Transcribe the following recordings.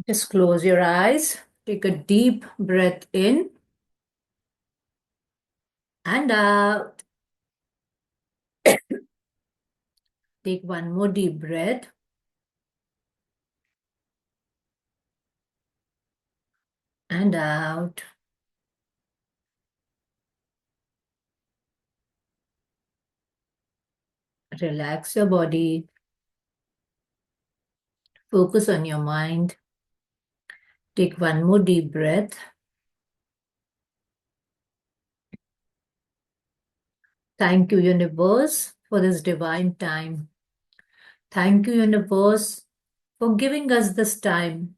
Just close your eyes. Take a deep breath in and out. Take one more deep breath and out. Relax your body. Focus on your mind. Take one more deep breath. Thank you, universe, for this divine time. Thank you, universe, for giving us this time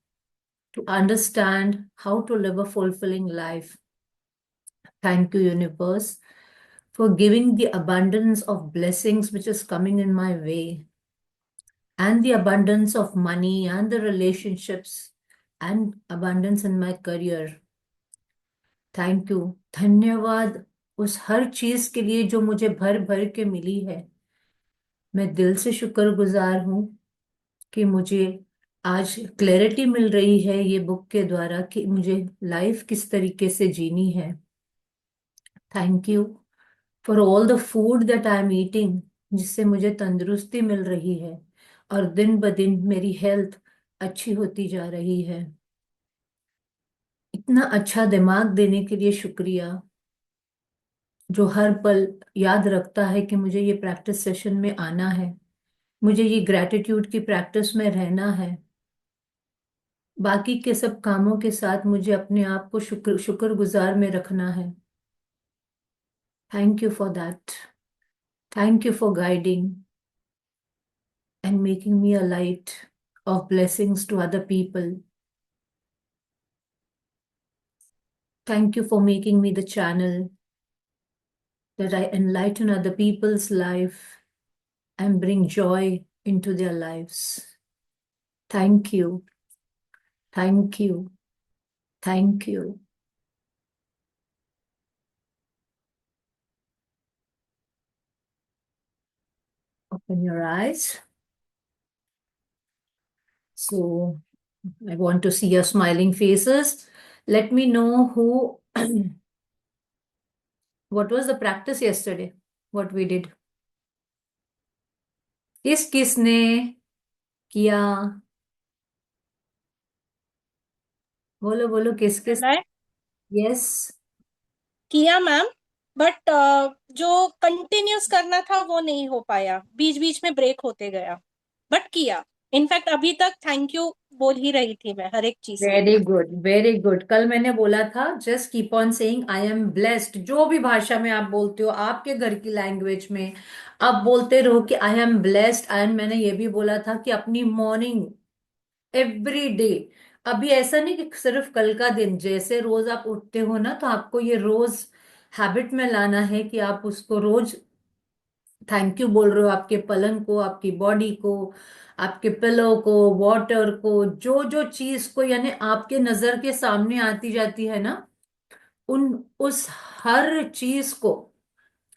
to understand how to live a fulfilling life. Thank you, universe, for giving the abundance of blessings which is coming in my way, and the abundance of money and the relationships and abundance in my career. Thank you. धन्यवाद उस हर चीज के लिए जो मुझे भर भर के मिली है. मैं दिल से शुक्रगुजार हूँ कि मुझे आज क्लैरिटी मिल रही है ये बुक के द्वारा कि मुझे लाइफ किस तरीके से जीनी है. Thank you for all the food that I am eating, जिससे मुझे तंदुरुस्ती मिल रही है और दिन ब दिन मेरी हेल्थ अच्छी होती जा रही है. इतना अच्छा दिमाग देने के लिए शुक्रिया, जो हर पल याद रखता है कि मुझे ये प्रैक्टिस सेशन में आना है, मुझे ये ग्रैटिट्यूड की प्रैक्टिस में रहना है. बाकी के सब कामों के साथ मुझे अपने आप को शुक्रगुजार में रखना है. Thank you for that. Thank you for guiding and making me a light of blessings to other people. Thank you for making me the channel that I enlighten other people's life and bring joy into their lives. Thank you. Thank you. Thank you. Open your eyes. So I want to see your smiling faces. Let me know who, what was the practice yesterday? What we did? किसने किया? बोलो बोलो किस किस. मैं yes. किया ma'am, but जो continuous करना था वो नहीं हो पाया, बीच बीच में ब्रेक होते गया, बट किया. इनफैक्ट अभी तक थैंक यू बोल ही रही थी मैं हर एक चीज के वेरी लिए. Good, very good. कल मैंने बोला था just keep on saying I am blessed. जो भी भाषा में आप बोलते हो, आपके घर की लैंग्वेज में आप बोलते रहो कि आई एम ब्लेस्ड. एंड मैंने ये भी बोला था कि अपनी मॉर्निंग एवरी डे, अभी ऐसा नहीं कि सिर्फ कल का दिन, जैसे रोज आप उठते हो ना, तो आपको ये रोज हैबिट में लाना है कि आप उसको रोज थैंक यू बोल रहे हो. आपके पलंग को, आपकी बॉडी को, आपके पिलो को, वाटर को, जो जो चीज को यानी आपके नजर के सामने आती जाती है ना, उन उस हर चीज को,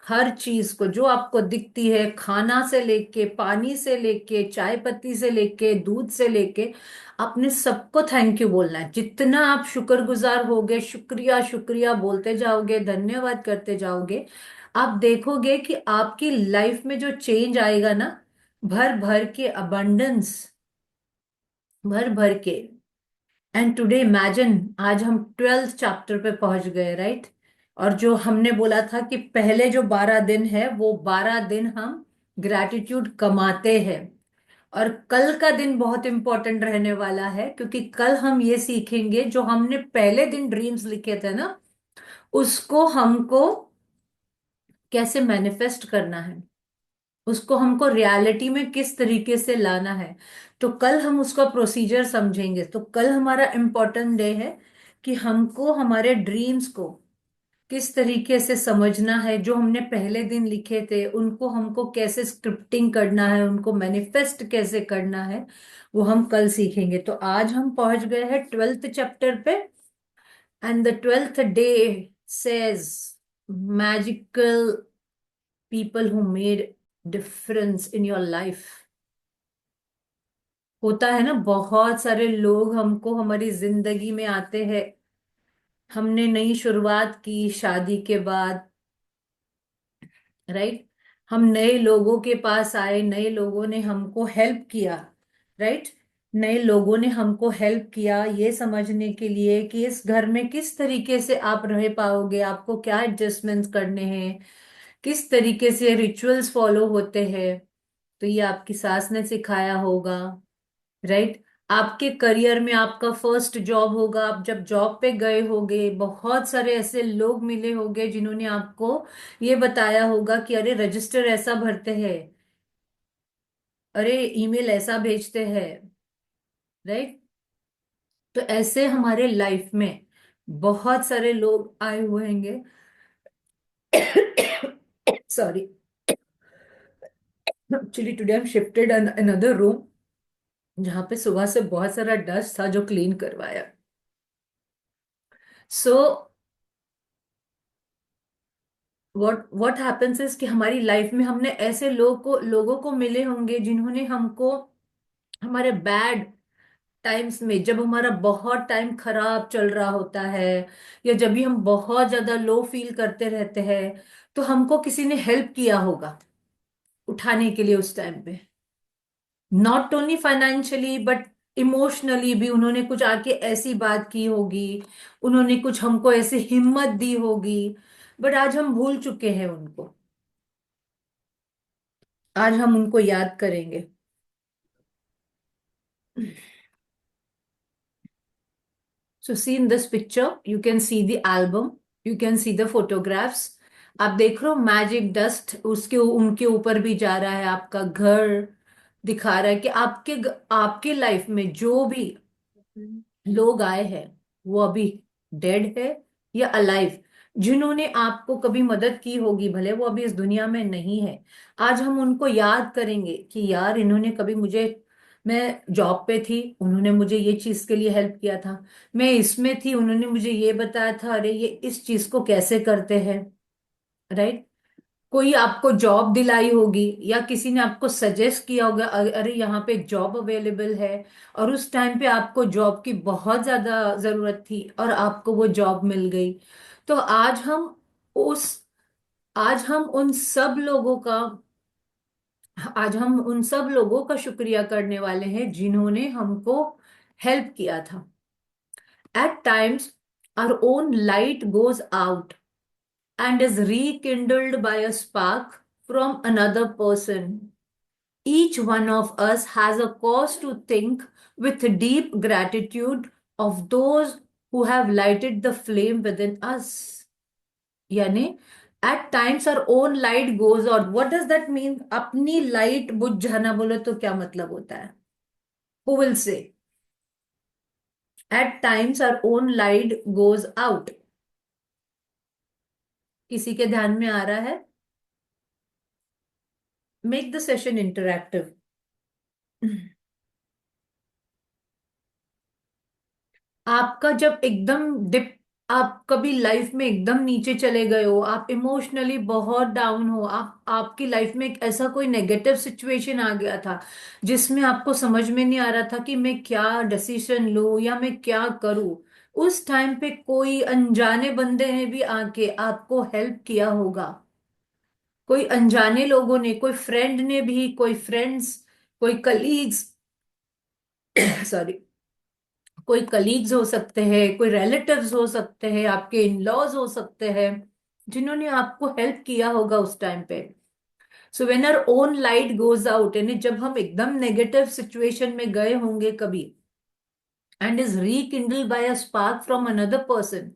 हर चीज को जो आपको दिखती है, खाना से लेके, पानी से लेके, चाय पत्ती से लेके, दूध से लेके, आपने सबको थैंक यू बोलना है. जितना आप शुक्रगुजार होगे, शुक्रिया शुक्रिया बोलते जाओगे, धन्यवाद करते जाओगे, आप देखोगे कि आपकी लाइफ में जो चेंज आएगा ना, भर भर के अबंडेंस, भर भर के. एंड टुडे इमेजिन, आज हम 12th चैप्टर पे पहुंच गए, राइट? और जो हमने बोला था कि पहले जो 12 दिन है, वो 12 दिन हम ग्रैटिट्यूड कमाते हैं. और कल का दिन बहुत इंपॉर्टेंट रहने वाला है, क्योंकि कल हम ये सीखेंगे जो हमने पहले दिन ड्रीम्स लिखे थे ना, उसको हमको कैसे मैनिफेस्ट करना है, उसको हमको रियलिटी में किस तरीके से लाना है. तो कल हम उसका प्रोसीजर समझेंगे. तो कल हमारा इम्पोर्टेंट डे है कि हमको हमारे ड्रीम्स को किस तरीके से समझना है, जो हमने पहले दिन लिखे थे उनको हमको कैसे स्क्रिप्टिंग करना है, उनको मैनिफेस्ट कैसे करना है, वो हम कल सीखेंगे. तो आज हम पहुंच गए हैं 12th चैप्टर पे. And the 12th day says magical people who made difference in your life. होता है ना, बहुत सारे लोग हमको हमारी जिंदगी में आते हैं। हमने नई शुरुआत की शादी के बाद, राइट। हम नए लोगों के पास आए, नए लोगों ने हमको हेल्प किया, राइट। नए लोगों ने हमको हेल्प किया ये समझने के लिए कि इस घर में किस तरीके से आप रह पाओगे, आपको क्या एडजस्टमेंट्स करने हैं, किस तरीके से रिचुअल्स फॉलो होते हैं। तो ये आपकी सास ने सिखाया होगा, राइट। आपके करियर में आपका फर्स्ट जॉब होगा, आप जब जॉब पे गए होगे, बहुत सारे ऐसे लोग मिले होंगे जिन्होंने आपको ये बताया होगा कि अरे रजिस्टर ऐसा भरते हैं, अरे ईमेल ऐसा भेजते हैं, राइट। तो ऐसे हमारे लाइफ में बहुत सारे लोग आए हुए होंगे। Sorry, actually today I am shifted another room, जहाँ पे सुबह से बहुत सारा डस्ट था जो क्लीन करवाया। सो व्हाट हैपेंस इज कि हमारी लाइफ में हमने ऐसे लोगों को मिले होंगे जिन्होंने हमको हमारे बैड टाइम्स में, जब हमारा बहुत टाइम खराब चल रहा होता है, या जब भी हम बहुत ज्यादा लो फील करते रहते हैं, तो हमको किसी ने हेल्प किया होगा उठाने के लिए उस टाइम पे। Not only financially but emotionally भी उन्होंने कुछ आके ऐसी बात की होगी, उन्होंने कुछ हमको ऐसी हिम्मत दी होगी। बट आज हम भूल चुके हैं उनको, आज हम उनको याद करेंगे। So see in this picture, you can see the album, you can see the photographs. आप देख रहे हो मैजिक डस्ट उसके उनके ऊपर भी जा रहा है, आपका घर दिखा रहा है कि आपके लाइफ में जो भी लोग आए हैं वो अभी डेड है या अलाइव, जिन्होंने आपको कभी मदद की होगी, भले वो अभी इस दुनिया में नहीं है। आज हम उनको याद करेंगे कि यार इन्होंने कभी मुझे, मैं जॉब पे थी उन्होंने मुझे ये चीज के लिए हेल्प किया था, मैं इसमें थी उन्होंने मुझे ये बताया था, अरे ये इस चीज को कैसे करते हैं, राइट। कोई आपको जॉब दिलाई होगी या किसी ने आपको सजेस्ट किया होगा, अरे यहाँ पे जॉब अवेलेबल है, और उस टाइम पे आपको जॉब की बहुत ज्यादा जरूरत थी और आपको वो जॉब मिल गई। तो उस आज हम उन सब लोगों का आज हम उन सब लोगों का शुक्रिया करने वाले हैं जिन्होंने हमको हेल्प किया था। At times our own light goes out and is rekindled by a spark from another person. Each one of us has a cause to think with deep gratitude of those who have lighted the flame within us. यानी at times our own light goes out. What does that mean? अपनी light बुझ जाना बोले तो क्या मतलब होता है? Who will say? At times our own light goes out. किसी के ध्यान में आ रहा है? Make the session interactive. आपका जब एकदम डिप, आप कभी लाइफ में एकदम नीचे चले गए हो, आप इमोशनली बहुत डाउन हो, आपकी लाइफ में एक ऐसा कोई नेगेटिव सिचुएशन आ गया था जिसमें आपको समझ में नहीं आ रहा था कि मैं क्या डिसीजन लूं या मैं क्या करूं। उस टाइम पे कोई अनजाने बंदे ने भी आके आपको हेल्प किया होगा, कोई अनजाने लोगों ने, कोई फ्रेंड ने भी, कोई फ्रेंड्स, कोई कलीग्स, सॉरी, कोई कलीग्स हो सकते हैं, कोई रिलेटिव्स हो सकते हैं, आपके इन लॉज हो सकते हैं, जिन्होंने आपको हेल्प किया होगा उस टाइम पे। So when our own light goes out, यानी जब हम एकदम नेगेटिव सिचुएशन में गए होंगे कभी, and is rekindle by a spark from another person,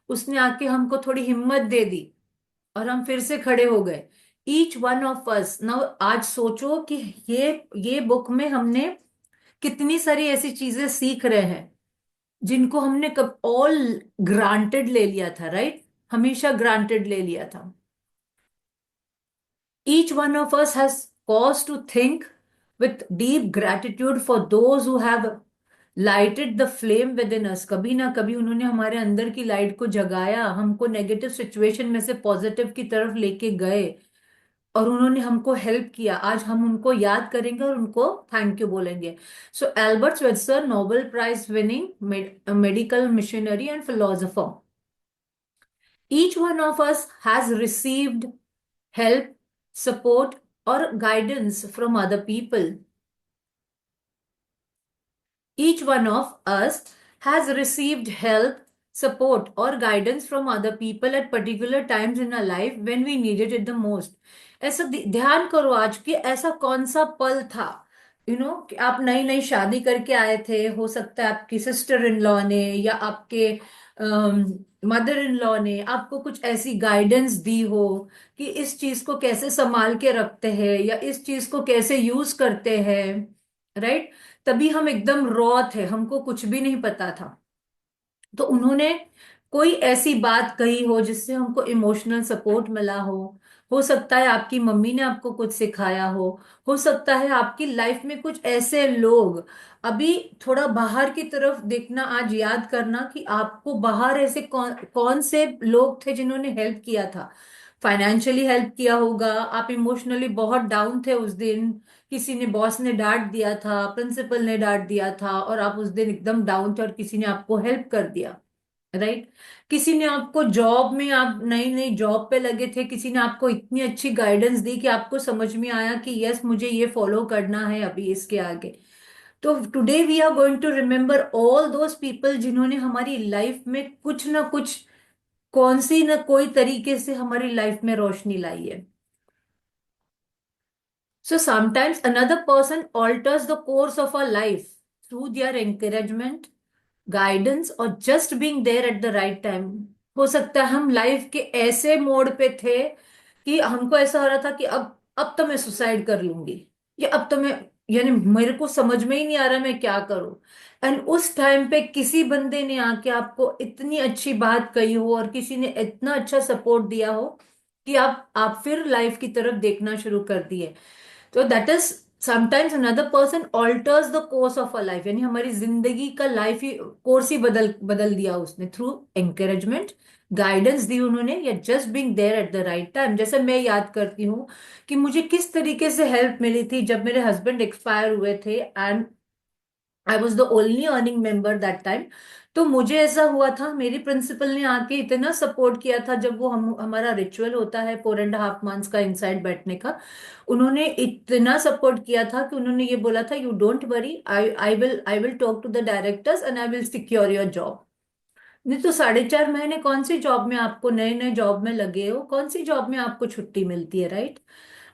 उसने आके हमको थोड़ी हिम्मत दे दी और हम फिर से खड़े हो गए। Each one of us now, आज सोचो कि ये बुक में हमने कितनी सारी ऐसी चीजें सीख रहे हैं जिनको हमने कब ऑल ग्रांटेड ले लिया था, राइट। हमेशा ग्रांटेड ले लिया था। Each one of us has cause to think with deep gratitude for those who have lighted the flame within us. कभी ना कभी उन्होंने हमारे अंदर की लाइट को जगाया, हमको नेगेटिव सिचुएशन में से पॉजिटिव की तरफ लेके गए। और उन्होंने हमको हेल्प किया, आज हम उनको याद करेंगे और उनको थैंक यू बोलेंगे। So Albert Schweitzer, Nobel prize winning medical missionary and philosopher, each one of us has received help, support, or guidance from other people. Each one of us has received help, support, or guidance from other people at particular times in our life when we needed it the most. ऐसा ध्यान करो आज कि ऐसा कौन सा पल था, कि आप नई नई शादी करके आए थे, हो सकता है आपकी सिस्टर इन लॉ ने या आपके मदर इन लॉ ने आपको कुछ ऐसी गाइडेंस दी हो कि इस चीज को कैसे संभाल के रखते हैं या इस चीज को कैसे यूज करते हैं, राइट। तभी हम एकदम रॉ थे, हमको कुछ भी नहीं पता था। तो उन्होंने कोई ऐसी बात कही हो जिससे हमको इमोशनल सपोर्ट मिला हो सकता है आपकी मम्मी ने आपको कुछ सिखाया हो सकता है आपकी लाइफ में कुछ ऐसे लोग, अभी थोड़ा बाहर की तरफ देखना, आज याद करना कि आपको बाहर ऐसे कौन कौन से लोग थे जिन्होंने हेल्प किया था। फाइनेंशियली हेल्प किया होगा, आप इमोशनली बहुत डाउन थे उस दिन, किसी ने, बॉस ने डांट दिया था, प्रिंसिपल ने डांट दिया था और आप उस दिन एकदम डाउन थे और किसी ने आपको हेल्प कर दिया, राइट। किसी ने आपको जॉब में, आप नई नई जॉब पे लगे थे, किसी ने आपको इतनी अच्छी गाइडेंस दी कि आपको समझ में आया कि यस मुझे ये फॉलो करना है अभी इसके आगे। तो today we are going to remember all those people जिन्होंने हमारी लाइफ में कुछ ना कुछ, कौन सी ना कोई तरीके से हमारी लाइफ में रोशनी लाई है। So sometimes another person alters the course of our life through their encouragement, guidance और just being there at the right time. हो सकता है हम लाइफ के ऐसे मोड़ पे थे कि हमको ऐसा हो रहा था कि अब तो मैं सुसाइड कर लूंगी, या अब तो मैं, यानी मेरे को समझ में ही नहीं आ रहा मैं क्या करूं। एंड उस टाइम पे किसी बंदे ने आके आपको इतनी अच्छी बात कही हो और किसी ने इतना अच्छा सपोर्ट दिया हो कि आप फिर लाइफ की तरफ देखना शुरू कर दिए। तो that is sometimes another person alters the course of a life, यानी हमारी जिंदगी का लाइफ ही कोर्स ही बदल बदल दिया उसने, थ्रू एंकरेजमेंट, गाइडेंस दी उन्होंने, या just being there at the right time. जैसे मैं याद करती हूँ कि मुझे किस तरीके से हेल्प मिली थी जब मेरे हस्बैंड एक्सपायर हुए थे and I was the only earning member that time. तो मुझे ऐसा हुआ था, मेरी प्रिंसिपल ने आके इतना सपोर्ट किया था जब वो हमारा रिचुअल होता है 4.5 मंथ्स का इनसाइड बैठने का। उन्होंने इतना सपोर्ट किया था कि उन्होंने ये बोला था, you don't worry, I will talk to the directors and I will secure your job. नहीं तो 4.5 महीने कौन सी जॉब में, आपको नए नए जॉब में लगे हो, कौन सी जॉब में आपको छुट्टी मिलती है, right.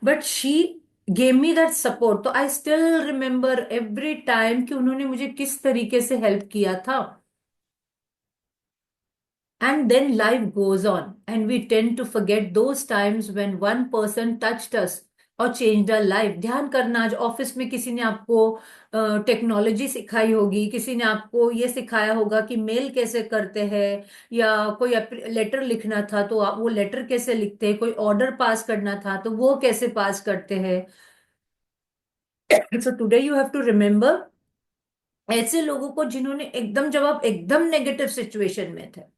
But she gave me that support. तो I still remember every time कि उन्होंने मुझे किस तरीके से हेल्प किया था। And then life goes on, and we tend to forget those times when one person touched us और changed our life। ध्यान करना, आज ऑफिस में किसी ने आपको टेक्नोलॉजी सिखाई होगी, किसी ने आपको ये सिखाया होगा कि मेल कैसे करते हैं, या कोई लेटर लिखना था तो आप वो लेटर कैसे लिखते हैं, कोई ऑर्डर पास करना था तो वो कैसे पास करते हैं। So today you have to remember ऐसे लोगों को जिन्होंने एकदम, जब आप एकदम नेगेटिव सिचुएशन में थे,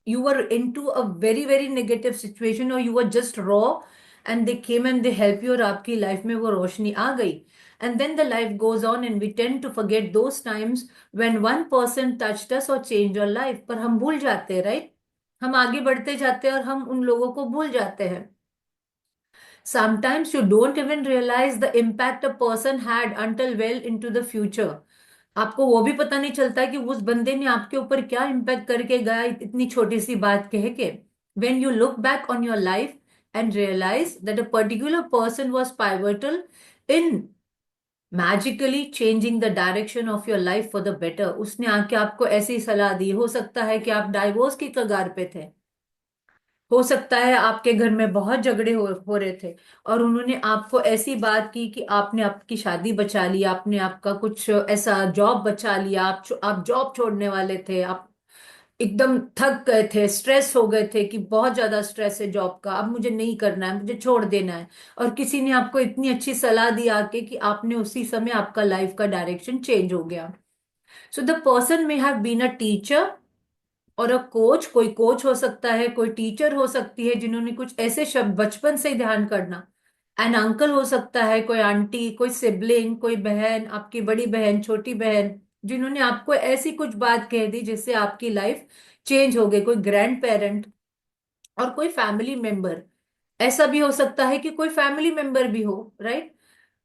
you were into a very very negative situation or you were just raw, and they came and they help you और आपकी लाइफ में वो रोशनी आ गई। and then the life goes on and we tend to forget those times when one person touched us or changed our life। पर हम भूल जाते हैं, राइट। हम आगे बढ़ते जाते हैं और हम उन लोगों को भूल जाते हैं। Sometimes you don't even realize the impact a person had until well into the future। आपको वो भी पता नहीं चलता है कि उस बंदे ने आपके ऊपर क्या इम्पैक्ट करके गया इतनी छोटी सी बात कह के। When you look back on your life and realize that a particular person was pivotal in magically changing the direction of your life for the better। उसने आके आपको ऐसी सलाह दी, हो सकता है कि आप डाइवोर्स की कगार पे थे, हो सकता है आपके घर में बहुत झगड़े हो रहे थे और उन्होंने आपको ऐसी बात की कि आपने आपकी शादी बचा ली, आपने आपका कुछ ऐसा जॉब बचा लिया, आप जॉब छोड़ने वाले थे, आप एकदम थक गए थे, स्ट्रेस हो गए थे कि बहुत ज्यादा स्ट्रेस है जॉब का, अब मुझे नहीं करना है, मुझे छोड़ देना है। और किसी ने आपको इतनी अच्छी सलाह दी आके कि आपने उसी समय आपका लाइफ का डायरेक्शन चेंज हो गया। So the person may have been a teacher, और अ कोच, कोई कोच हो सकता है, कोई टीचर हो सकती है जिन्होंने कुछ ऐसे शब्द बचपन से ही ध्यान करना। एन अंकल हो सकता है, कोई आंटी, कोई सिबलिंग, कोई बहन, आपकी बड़ी बहन, छोटी बहन, जिन्होंने आपको ऐसी कुछ बात कह दी जिससे आपकी लाइफ चेंज हो गई। कोई ग्रैंड पेरेंट और कोई फैमिली मेंबर। ऐसा भी हो सकता है कि कोई फैमिली मेंबर भी हो, right.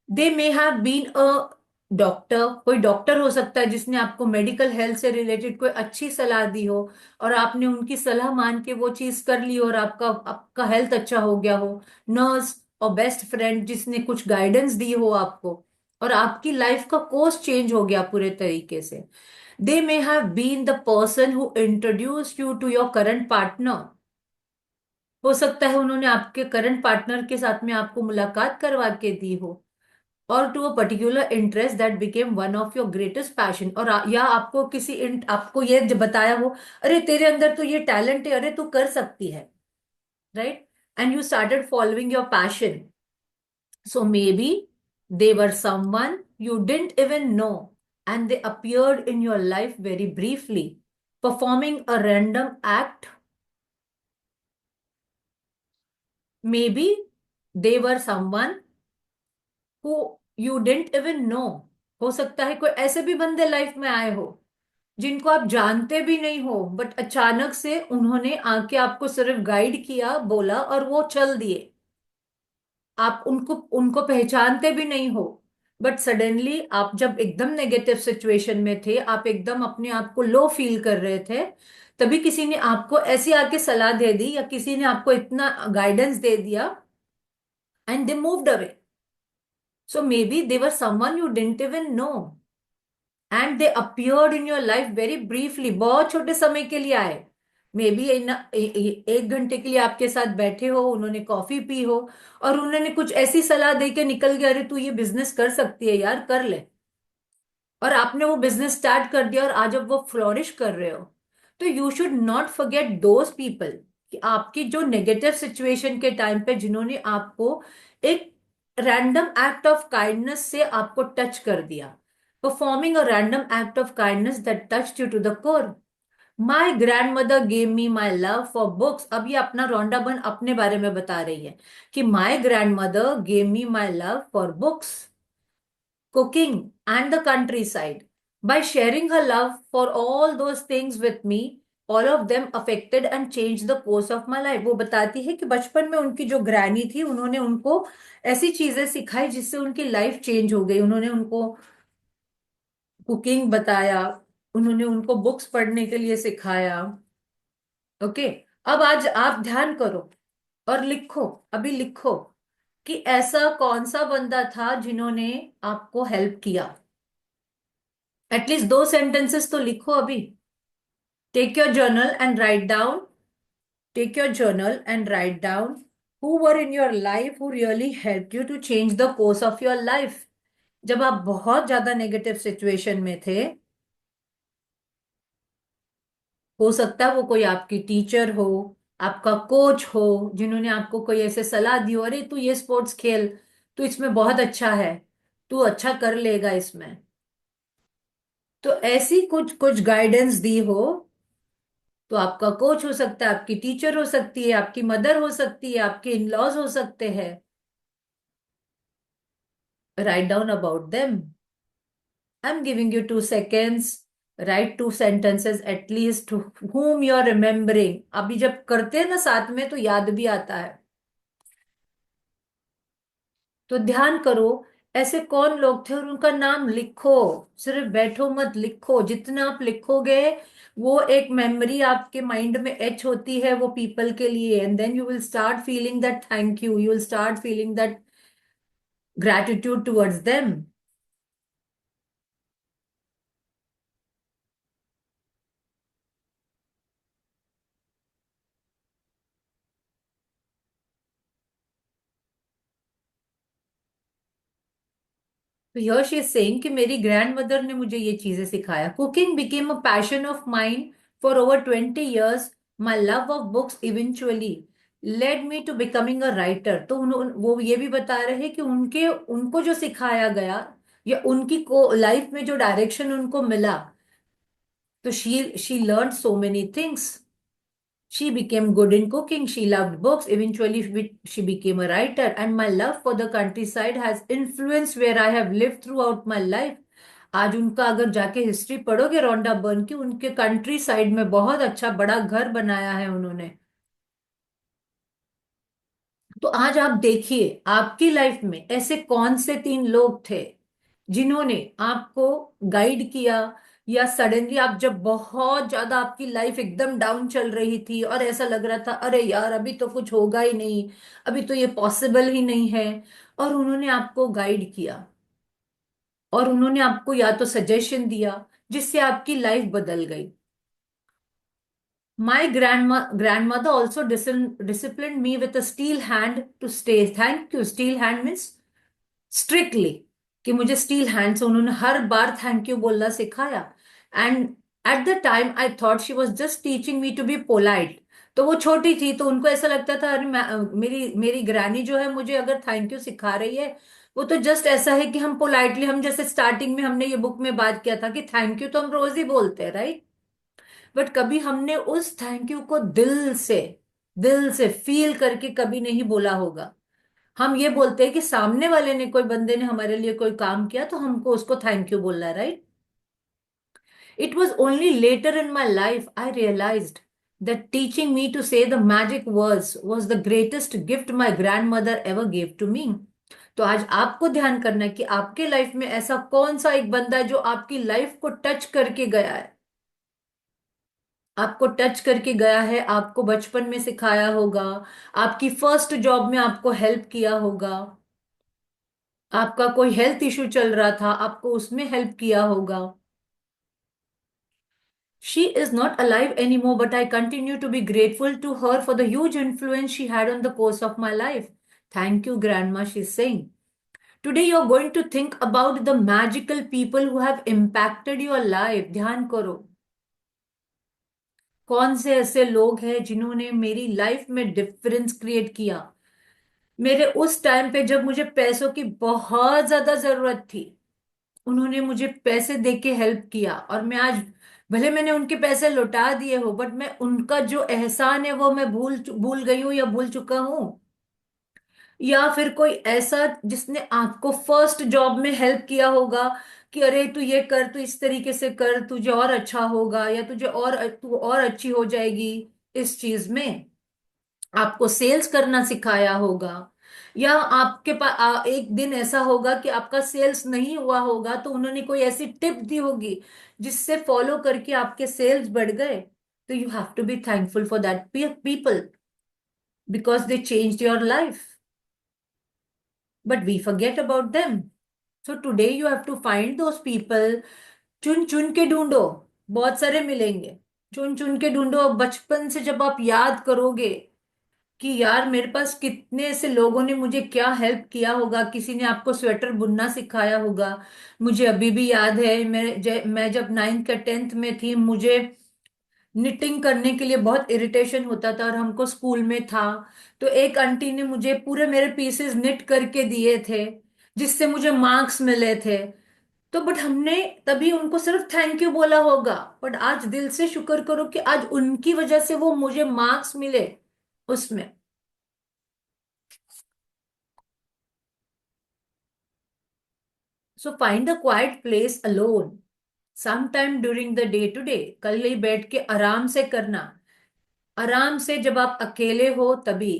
They may have been a doctor, कोई डॉक्टर हो सकता है जिसने आपको मेडिकल हेल्थ से रिलेटेड कोई अच्छी सलाह दी हो, और आपने उनकी सलाह मान के वो चीज कर ली और आपका आपका हेल्थ अच्छा हो गया हो। नर्स और बेस्ट फ्रेंड जिसने कुछ गाइडेंस दी हो आपको, और आपकी लाइफ का कोर्स चेंज हो गया पूरे तरीके से। They may have been the person who introduce you to your current partner. हो सकता है उन्होंने आपके करंट पार्टनर के साथ में आपको मुलाकात करवा के दी हो, और to a particular interest that became one of your greatest passion. और या आपको आपको ये बताया हो, अरे तेरे अंदर तो ये टैलेंट है, अरे तू कर सकती है, right. And you started following your passion. So may be they were someone you didn't even know, and they appeared in your life very briefly, performing a random act. Maybe they were someone who you didn't even know. हो सकता है कोई ऐसे भी बंदे life में आए हो जिनको आप जानते भी नहीं हो, बट अचानक से उन्होंने आके आपको सिर्फ गाइड किया, बोला, और वो चल दिए। आप उनको उनको पहचानते भी नहीं हो, बट सडनली आप जब एकदम नेगेटिव सिचुएशन में थे, आप एकदम अपने आप को लो फील कर रहे थे, तभी किसी ने आपको ऐसी आके सलाह दे दी, या किसी ने आपको इतना गाइडेंस दे दिया, and they moved away. So may be they were someone you didn't even know, and they appeared in your life very briefly, बहुत छोटे समय के लिए आए। मे बी एक घंटे के लिए आपके साथ बैठे हो, उन्होंने कॉफी पी हो, और उन्होंने कुछ ऐसी सलाह दे के निकल गया, अरे तू ये बिजनेस कर सकती है यार, कर ले। और आपने वो बिजनेस स्टार्ट कर दिया, और आज अब वो फ्लोरिश कर रहे हो। तो you should not forget those people, कि आपकी जो नेगेटिव सिचुएशन के टाइम पे जिन्होंने आपको एक रैंडम एक्ट ऑफ काइंडनेस से आपको टच कर दिया, performing a random act of kindness that touched you to the core. My grandmother gave me my love for books. अब ये अपना रौंडापन अपने बारे में बता रही है कि माई grandmother gave me my love for books, cooking, and the countryside. By sharing her love for all those things with me, all of them affected and changed the course of my life. वो बताती है कि बचपन में उनकी जो granny थी, उन्होंने उनको ऐसी चीजें सिखाई जिससे उनकी लाइफ चेंज हो गई। उन्होंने उनको कुकिंग बताया, उन्होंने उनको बुक्स पढ़ने के लिए सिखाया। ओके। अब आज आप ध्यान करो और लिखो, अभी लिखो कि ऐसा कौन सा बंदा था जिन्होंने आपको हेल्प किया। एटलीस्ट दो सेंटेंसेस तो लिखो अभी। Take your journal and write down, take your journal and write down who were in your life who really help you to change the course of your life. जब आप बहुत ज्यादा negative situation में थे, हो सकता है वो कोई आपकी टीचर हो, आपका कोच हो, जिन्होंने आपको कोई ऐसे सलाह दी हो, अरे तू ये स्पोर्ट्स खेल, तू इसमें बहुत अच्छा है, तू अच्छा कर लेगा इसमें। तो ऐसी कुछ कुछ गाइडेंस दी हो। तो आपका कोच हो सकता है, आपकी टीचर हो सकती है, आपकी मदर हो सकती है, आपके इन लॉज हो सकते हैं। Write down about them. I am giving you 2 seconds। Right 2 sentences at least whom you are remembering। अभी जब करते हैं ना साथ में, तो याद भी आता है। तो ध्यान करो, ऐसे कौन लोग थे और उनका नाम लिखो। सिर्फ बैठो मत, लिखो। जितना आप लिखोगे, वो एक मेमोरी आपके माइंड में एच होती है वो पीपल के लिए, and then you will start feeling that thank you will start feeling that gratitude towards them. तो यश इज सेइंग कि मेरी ग्रैंड मदर ने मुझे ये चीजें सिखाया। Cooking became a passion of mind for over 20 years। My love of books eventually led me to becoming a writer. तो वो ये भी बता रहे हैं कि उनके उनको जो सिखाया गया, या उनकी को लाइफ में जो डायरेक्शन उनको मिला, तो she learn so many things. She became good in cooking. She loved books. Eventually, she became a writer. And my love for the countryside has influenced where I have lived throughout my life. आज उनका अगर जाके history पढ़ोगे Rhonda Byrne की, उनके country side में बहुत अच्छा बड़ा घर बनाया है उन्होंने. तो आज आप देखिए आपकी लाइफ में ऐसे कौन से 3 लोग थे जिन्होंने आपको गाइड किया, या सडनली आप जब बहुत ज्यादा आपकी लाइफ एकदम डाउन चल रही थी और ऐसा लग रहा था अरे यार अभी तो कुछ होगा ही नहीं, अभी तो ये पॉसिबल ही नहीं है, और उन्होंने आपको गाइड किया और उन्होंने आपको या तो सजेशन दिया जिससे आपकी लाइफ बदल गई. My grandmother also disciplined me with a steel hand to stay. Thank you. Steel hand means strictly, कि मुझे स्टील हैंड से उन्होंने हर बार थैंक यू बोलना सिखाया. And at the time I thought she was just teaching me to be polite. तो वो छोटी थी तो उनको ऐसा लगता था अरे मेरी मेरी ग्रैनी जो है मुझे अगर थैंक यू सिखा रही है, वो तो जस्ट ऐसा है कि हम पोलाइटली, हम जैसे स्टार्टिंग में हमने ये बुक में बात किया था कि थैंक यू तो हम रोज ही बोलते हैं, राइट. बट कभी हमने उस थैंक यू को दिल से फील करके कभी नहीं बोला होगा. हम ये बोलते हैं कि सामने वाले ने, कोई बंदे ने हमारे लिए कोई काम किया तो हमको उसको थैंक यू बोलना है, right. It was only later in my life I realized that teaching me to say the magic words was the greatest gift my grandmother ever gave to me. तो आज आपको ध्यान करना है कि आपके लाइफ में ऐसा कौन सा एक बंदा है जो आपकी लाइफ को टच करके गया है, आपको टच करके गया है, आपको बचपन में सिखाया होगा, आपकी फर्स्ट जॉब में आपको हेल्प किया होगा, आपका कोई हेल्थ इश्यू चल रहा था आपको उसमें हेल्प किया होगा. She is not alive any more but I continue to be grateful to her for the huge influence she had on the course of my life. Thank you grandma, she is saying. Today you are going to think about the magical people who have impacted your life. ध्यान करो कौन से ऐसे लोग हैं जिन्होंने मेरी life में डिफरेंस क्रिएट किया. मेरे उस टाइम पे जब मुझे पैसों की बहुत ज्यादा जरूरत थी, उन्होंने मुझे पैसे दे के हेल्प किया. और मैं आज, भले मैंने उनके पैसे लौटा दिए हो, बट मैं उनका जो एहसान है वो मैं भूल भूल गई हूं या भूल चुका हूं. या फिर कोई ऐसा जिसने आपको फर्स्ट जॉब में हेल्प किया होगा कि अरे तू ये कर, तू इस तरीके से कर, तुझे और अच्छा होगा, या तू और अच्छी हो जाएगी इस चीज में, आपको सेल्स करना सिखाया होगा. या आपके पास एक दिन ऐसा होगा कि आपका सेल्स नहीं हुआ होगा तो उन्होंने कोई ऐसी टिप दी होगी जिससे फॉलो करके आपके सेल्स बढ़ गए. तो you have to be thankful for that people because they changed your life. But we forget about them. So today you have to find those people. चुन चुन के ढूंढो, बहुत सारे मिलेंगे. चुन चुन के ढूंढो. बचपन से जब आप याद करोगे कि यार मेरे पास कितने ऐसे लोगों ने मुझे क्या हेल्प किया होगा, किसी ने आपको स्वेटर बुनना सिखाया होगा. मुझे अभी भी याद है मैं जब 9th या 10th में थी, मुझे निटिंग करने के लिए बहुत इरिटेशन होता था और हमको स्कूल में था. तो एक आंटी ने मुझे पूरे मेरे पीसेस निट करके दिए थे जिससे मुझे मार्क्स मिले थे. तो बट हमने तभी उनको सिर्फ थैंक यू बोला होगा, बट आज दिल से शुक्र करो कि आज उनकी वजह से वो मुझे मार्क्स मिले उसमें. So find the quiet place alone sometime during the day to day. कल ही बैठ के आराम से करना. आराम से जब आप अकेले हो तभी.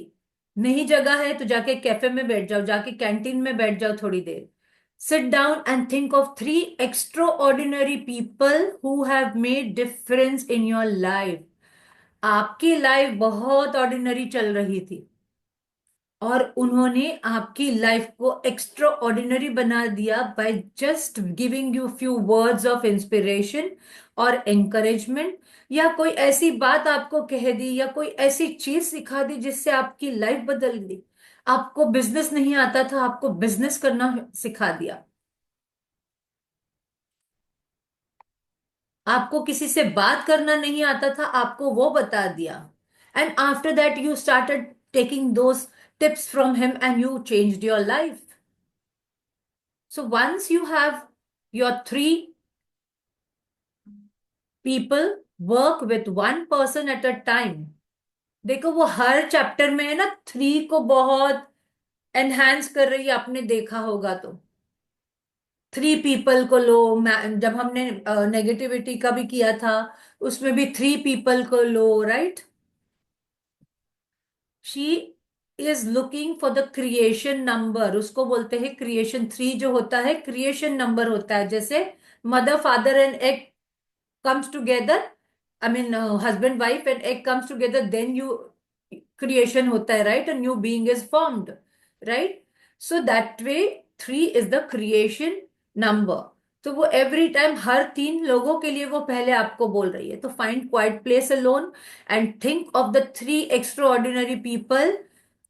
नहीं जगह है तो जाके कैफे में बैठ जाओ, जाके कैंटीन में बैठ जाओ थोड़ी देर. Sit down and think of 3 extraordinary people who have made difference in your life. आपकी लाइफ बहुत ऑर्डिनरी चल रही थी और उन्होंने आपकी लाइफ को एक्स्ट्रा ऑर्डिनरी बना दिया by just giving you few words of inspiration और एंकरेजमेंट. या कोई ऐसी बात आपको कह दी या कोई ऐसी चीज सिखा दी जिससे आपकी लाइफ बदल गई. आपको बिजनेस नहीं आता था, आपको बिजनेस करना सिखा दिया. आपको किसी से बात करना नहीं आता था, आपको वो बता दिया. And after that you started taking those tips from him and you changed your life. So once you have your 3 people work with one person at a time. देखो वो हर चैप्टर में है ना, थ्री को बहुत एनहांस कर रही है, आपने देखा होगा तो। थ्री पीपल को लो, जब हमने नेगेटिविटी का भी किया था उसमें भी थ्री पीपल को लो, right. She is looking for the creation number, उसको बोलते हैं क्रिएशन। थ्री जो होता है क्रिएशन नंबर होता है, जैसे मदर फादर एंड एक comes together, I mean husband wife and egg comes together, then you creation होता है, right, a new being is formed, right. So that way three is the creation number। तो वो every time हर तीन लोगों के लिए वो पहले आपको बोल रही है। तो find quite place alone and think of the three extra ordinary people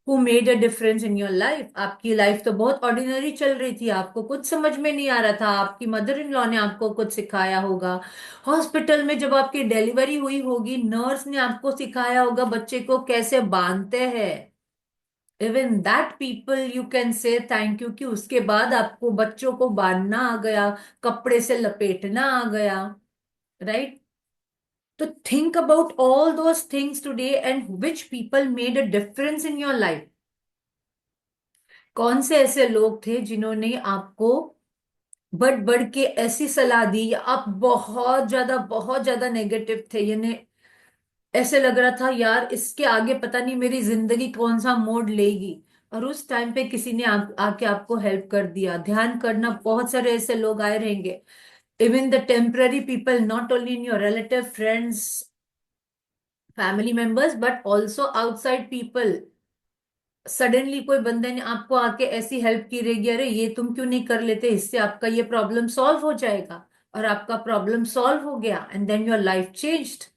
who made a difference in your life. आपकी लाइफ तो बहुत ऑर्डिनरी चल रही थी, आपको कुछ समझ में नहीं आ रहा था, आपकी मदर इन लॉ ने आपको कुछ सिखाया होगा, हॉस्पिटल में जब आपकी डिलीवरी हुई होगी नर्स ने आपको सिखाया होगा बच्चे को कैसे बांधते हैं। Even that people you can say thank you कि उसके बाद आपको बच्चों को बांधना आ गया, कपड़े से लपेटना आ गया, राइट। तो think about all those things today and which people made a difference in your life. कौन से ऐसे लोग थे जिन्होंने आपको बढ़ बढ़ के ऐसी सलाह दी, या आप बहुत ज्यादा नेगेटिव थे, यानी ऐसे लग रहा था यार इसके आगे पता नहीं मेरी जिंदगी कौन सा मोड़ लेगी, और उस टाइम पे किसी ने आके आपको हेल्प कर दिया। ध्यान करना, बहुत सारे ऐसे लोग आए रहेंगे, even the temporary people, not only in your relative friends family members but also outside people. Suddenly कोई बंदे ने आपको आके ऐसी हेल्प की रहेगी, अरे ये तुम क्यों नहीं कर लेते, इससे आपका ये प्रॉब्लम सॉल्व हो जाएगा, और आपका प्रॉब्लम सॉल्व हो गया and then your life changed.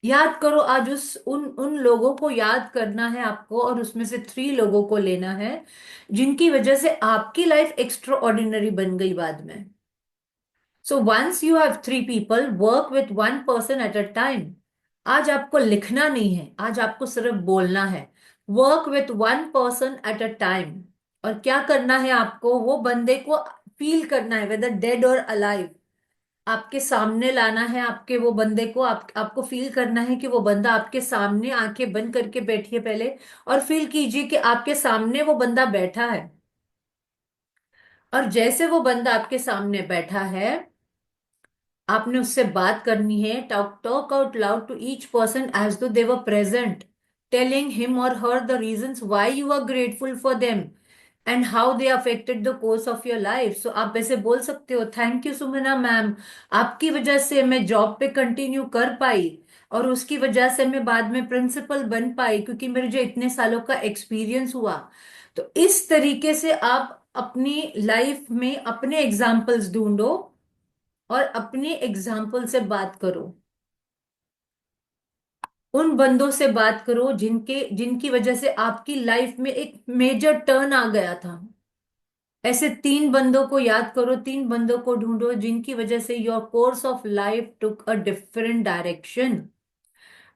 याद करो आज उस उन उन लोगों को याद करना है आपको, और उसमें से थ्री लोगों को लेना है जिनकी वजह से आपकी लाइफ एक्स्ट्रा ऑर्डिनरी बन गई बाद में। So once you have three people, work with one person at a time. आज आपको लिखना नहीं है, आज आपको सिर्फ बोलना है। Work with one person at a time. और क्या करना है आपको, वो बंदे को फील करना है, वेदर डेड और अलाइव, आपके सामने लाना है। आपके वो बंदे को आपको फील करना है कि वो बंदा आपके सामने, आंखें बंद करके बैठिए पहले और फील कीजिए कि आपके सामने वो बंदा बैठा है। और जैसे वो बंदा आपके सामने बैठा है, आपने उससे बात करनी है। Talk talk out loud to each person as though they were present, telling him or her the reasons why you are grateful for them and how they affected the course of your life. So आप ऐसे बोल सकते हो, thank you Sumana ma'am, आपकी वजह से मैं job पे कंटिन्यू कर पाई, और उसकी वजह से मैं बाद में प्रिंसिपल बन पाई क्योंकि मेरे जो इतने सालों का एक्सपीरियंस हुआ। तो इस तरीके से आप अपनी लाइफ में अपने एग्जाम्पल्स ढूंढो और अपने एग्जाम्पल से बात करो। उन बंदों से बात करो जिनकी वजह से आपकी लाइफ में एक मेजर टर्न आ गया था। ऐसे तीन बंदों को याद करो, तीन बंदों को ढूंढो जिनकी वजह से your course of life took a different direction.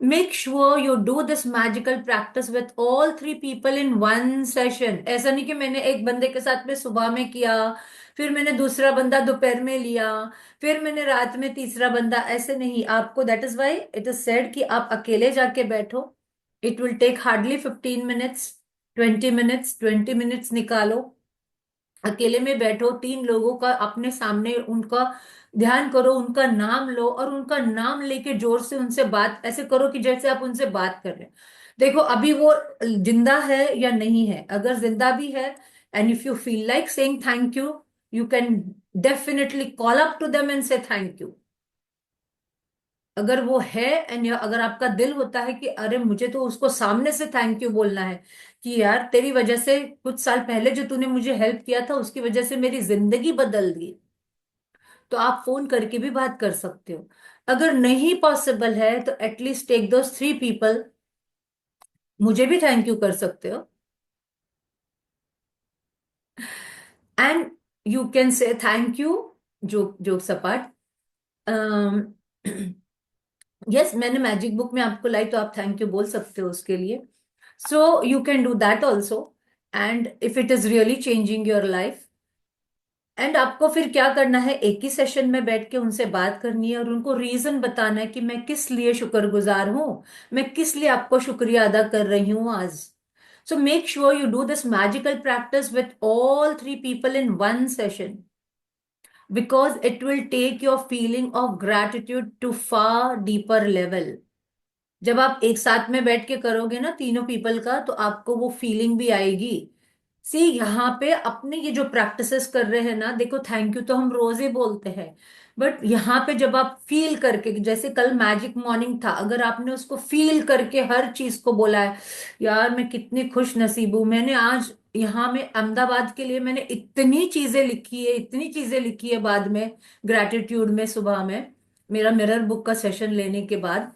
Make sure you do this magical practice with all three people in one session. ऐसा नहीं कि मैंने एक बंदे के साथ में सुबह में किया, फिर मैंने दूसरा बंदा दोपहर में लिया, फिर मैंने रात में तीसरा बंदा, ऐसे नहीं आपको। That is why it is said कि आप अकेले जाके बैठो। It will take hardly 15 minutes, 20 minutes, 20 minutes निकालो, अकेले में बैठो, तीन लोगों का अपने सामने उनका ध्यान करो, उनका नाम लो और उनका नाम लेके जोर से उनसे बात ऐसे करो कि जैसे आप उनसे बात कर रहे हैं। देखो अभी वो जिंदा है या नहीं है, अगर जिंदा भी है and if you feel like saying thank you, you can definitely call up to them and say thank you. अगर वो है एंड अगर आपका दिल होता है कि अरे मुझे तो उसको सामने से थैंक यू बोलना है कि यार तेरी वजह से कुछ साल पहले जो तूने मुझे हेल्प किया था उसकी वजह से मेरी जिंदगी बदल गई, तो आप फोन करके भी बात कर सकते हो। अगर नहीं पॉसिबल है तो at least take those three people, मुझे भी थैंक यू कर सकते हो and you can say thank you. Joke joke सपाट। यस मैंने मैजिक बुक में आपको लाई तो आप थैंक यू बोल सकते हो उसके लिए। So you can do that also, and if it is really changing your life and आपको फिर क्या करना है, एक ही सेशन में बैठ के उनसे बात करनी है और उनको रीजन बताना है कि मैं किस लिए शुक्रगुजार हूं, मैं किस लिए आपको शुक्रिया अदा कर रही हूं आज। So make sure you do this magical practice with all three people in one session, because it will take your feeling of gratitude to far deeper level. जब आप एक साथ में बैठ के करोगे ना तीनों पीपल का, तो आपको वो फीलिंग भी आएगी। सी यहाँ पे अपने ये जो प्रैक्टिसेस कर रहे हैं ना, देखो थैंक यू तो हम रोज ही बोलते हैं, बट यहाँ पे जब आप फील करके, जैसे कल मैजिक मॉर्निंग था, अगर आपने उसको फील करके हर चीज को बोला है, यार मैं कितनी खुश नसीब हूं, मैंने आज यहाँ में अहमदाबाद के लिए मैंने इतनी चीजें लिखी है, इतनी चीजें लिखी है बाद में, ग्रेटिट्यूड में सुबह में मेरा मिरर बुक का सेशन लेने के बाद,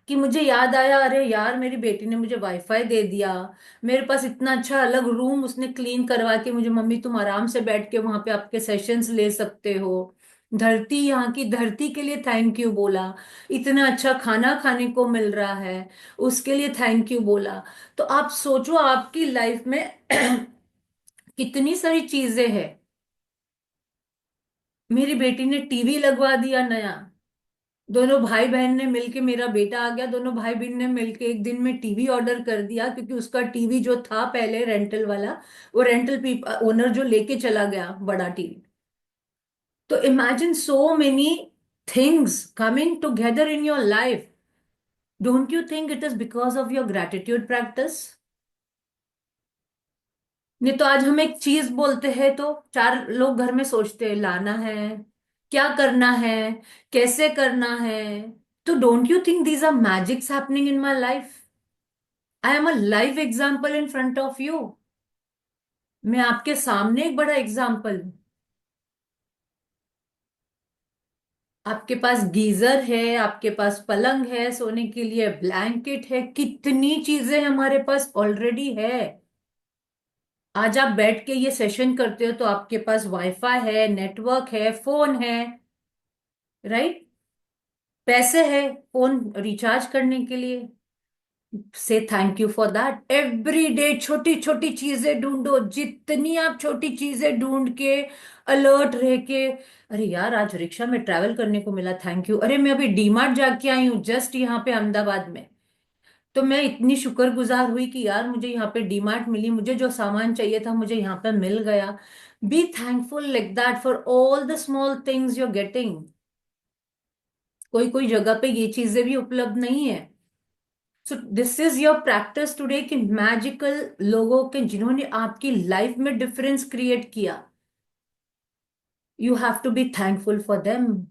कि मुझे याद आया, अरे यार मेरी बेटी ने मुझे वाईफाई दे दिया, मेरे पास इतना अच्छा अलग रूम उसने क्लीन करवा के मुझे, मम्मी तुम आराम से बैठ के वहां पे आपके सेशंस ले सकते हो, धरती, यहाँ की धरती के लिए थैंक यू बोला, इतना अच्छा खाना खाने को मिल रहा है उसके लिए थैंक यू बोला। तो आप सोचो आपकी लाइफ में कितनी सारी चीजें हैं। मेरी बेटी ने टीवी लगवा दिया नया, दोनों भाई बहन ने मिलके, मेरा बेटा आ गया, दोनों भाई बहन ने मिलके एक दिन में टीवी ऑर्डर कर दिया, क्योंकि उसका टीवी जो था पहले रेंटल वाला, वो रेंटल ओनर जो लेके चला गया बड़ा टीवी। तो imagine so many things coming together in your life. Don't you think it is because of your gratitude practice? नहीं तो आज हम एक चीज बोलते हैं तो चार लोग घर में सोचते हैं, लाना है, क्या करना है, कैसे करना है। तो don't you think these are magics happening in my life? I am a live example in front of you. मैं आपके सामने एक बड़ा एग्जाम्पल हूं। आपके पास गीजर है, आपके पास पलंग है, सोने के लिए ब्लैंकेट है, कितनी चीजें हमारे पास ऑलरेडी है। आज आप बैठ के ये सेशन करते हो तो आपके पास वाईफाई है, नेटवर्क है, फोन है, राइट, पैसे है फोन रिचार्ज करने के लिए। से thank you for that. Every day छोटी छोटी चीजें ढूंढो, जितनी आप छोटी चीजें ढूंढ के अलर्ट रह के, अरे यार आज रिक्शा में ट्रैवल करने को मिला, थैंक यू, अरे मैं अभी डीमार्ट जाके आई हूँ जस्ट यहाँ पे अहमदाबाद में, तो मैं इतनी शुक्रगुजार हुई कि यार मुझे यहाँ पे डीमार्ट मिली, मुझे जो सामान चाहिए था मुझे यहाँ पे मिल गया। Be thankful like that for all the small things you are getting. कोई कोई जगह पे ये चीजें भी उपलब्ध नहीं है। So this is your practice today कि मैजिकल लोगों के जिन्होंने आपकी लाइफ में डिफरेंस क्रिएट किया, you have to be thankful for them.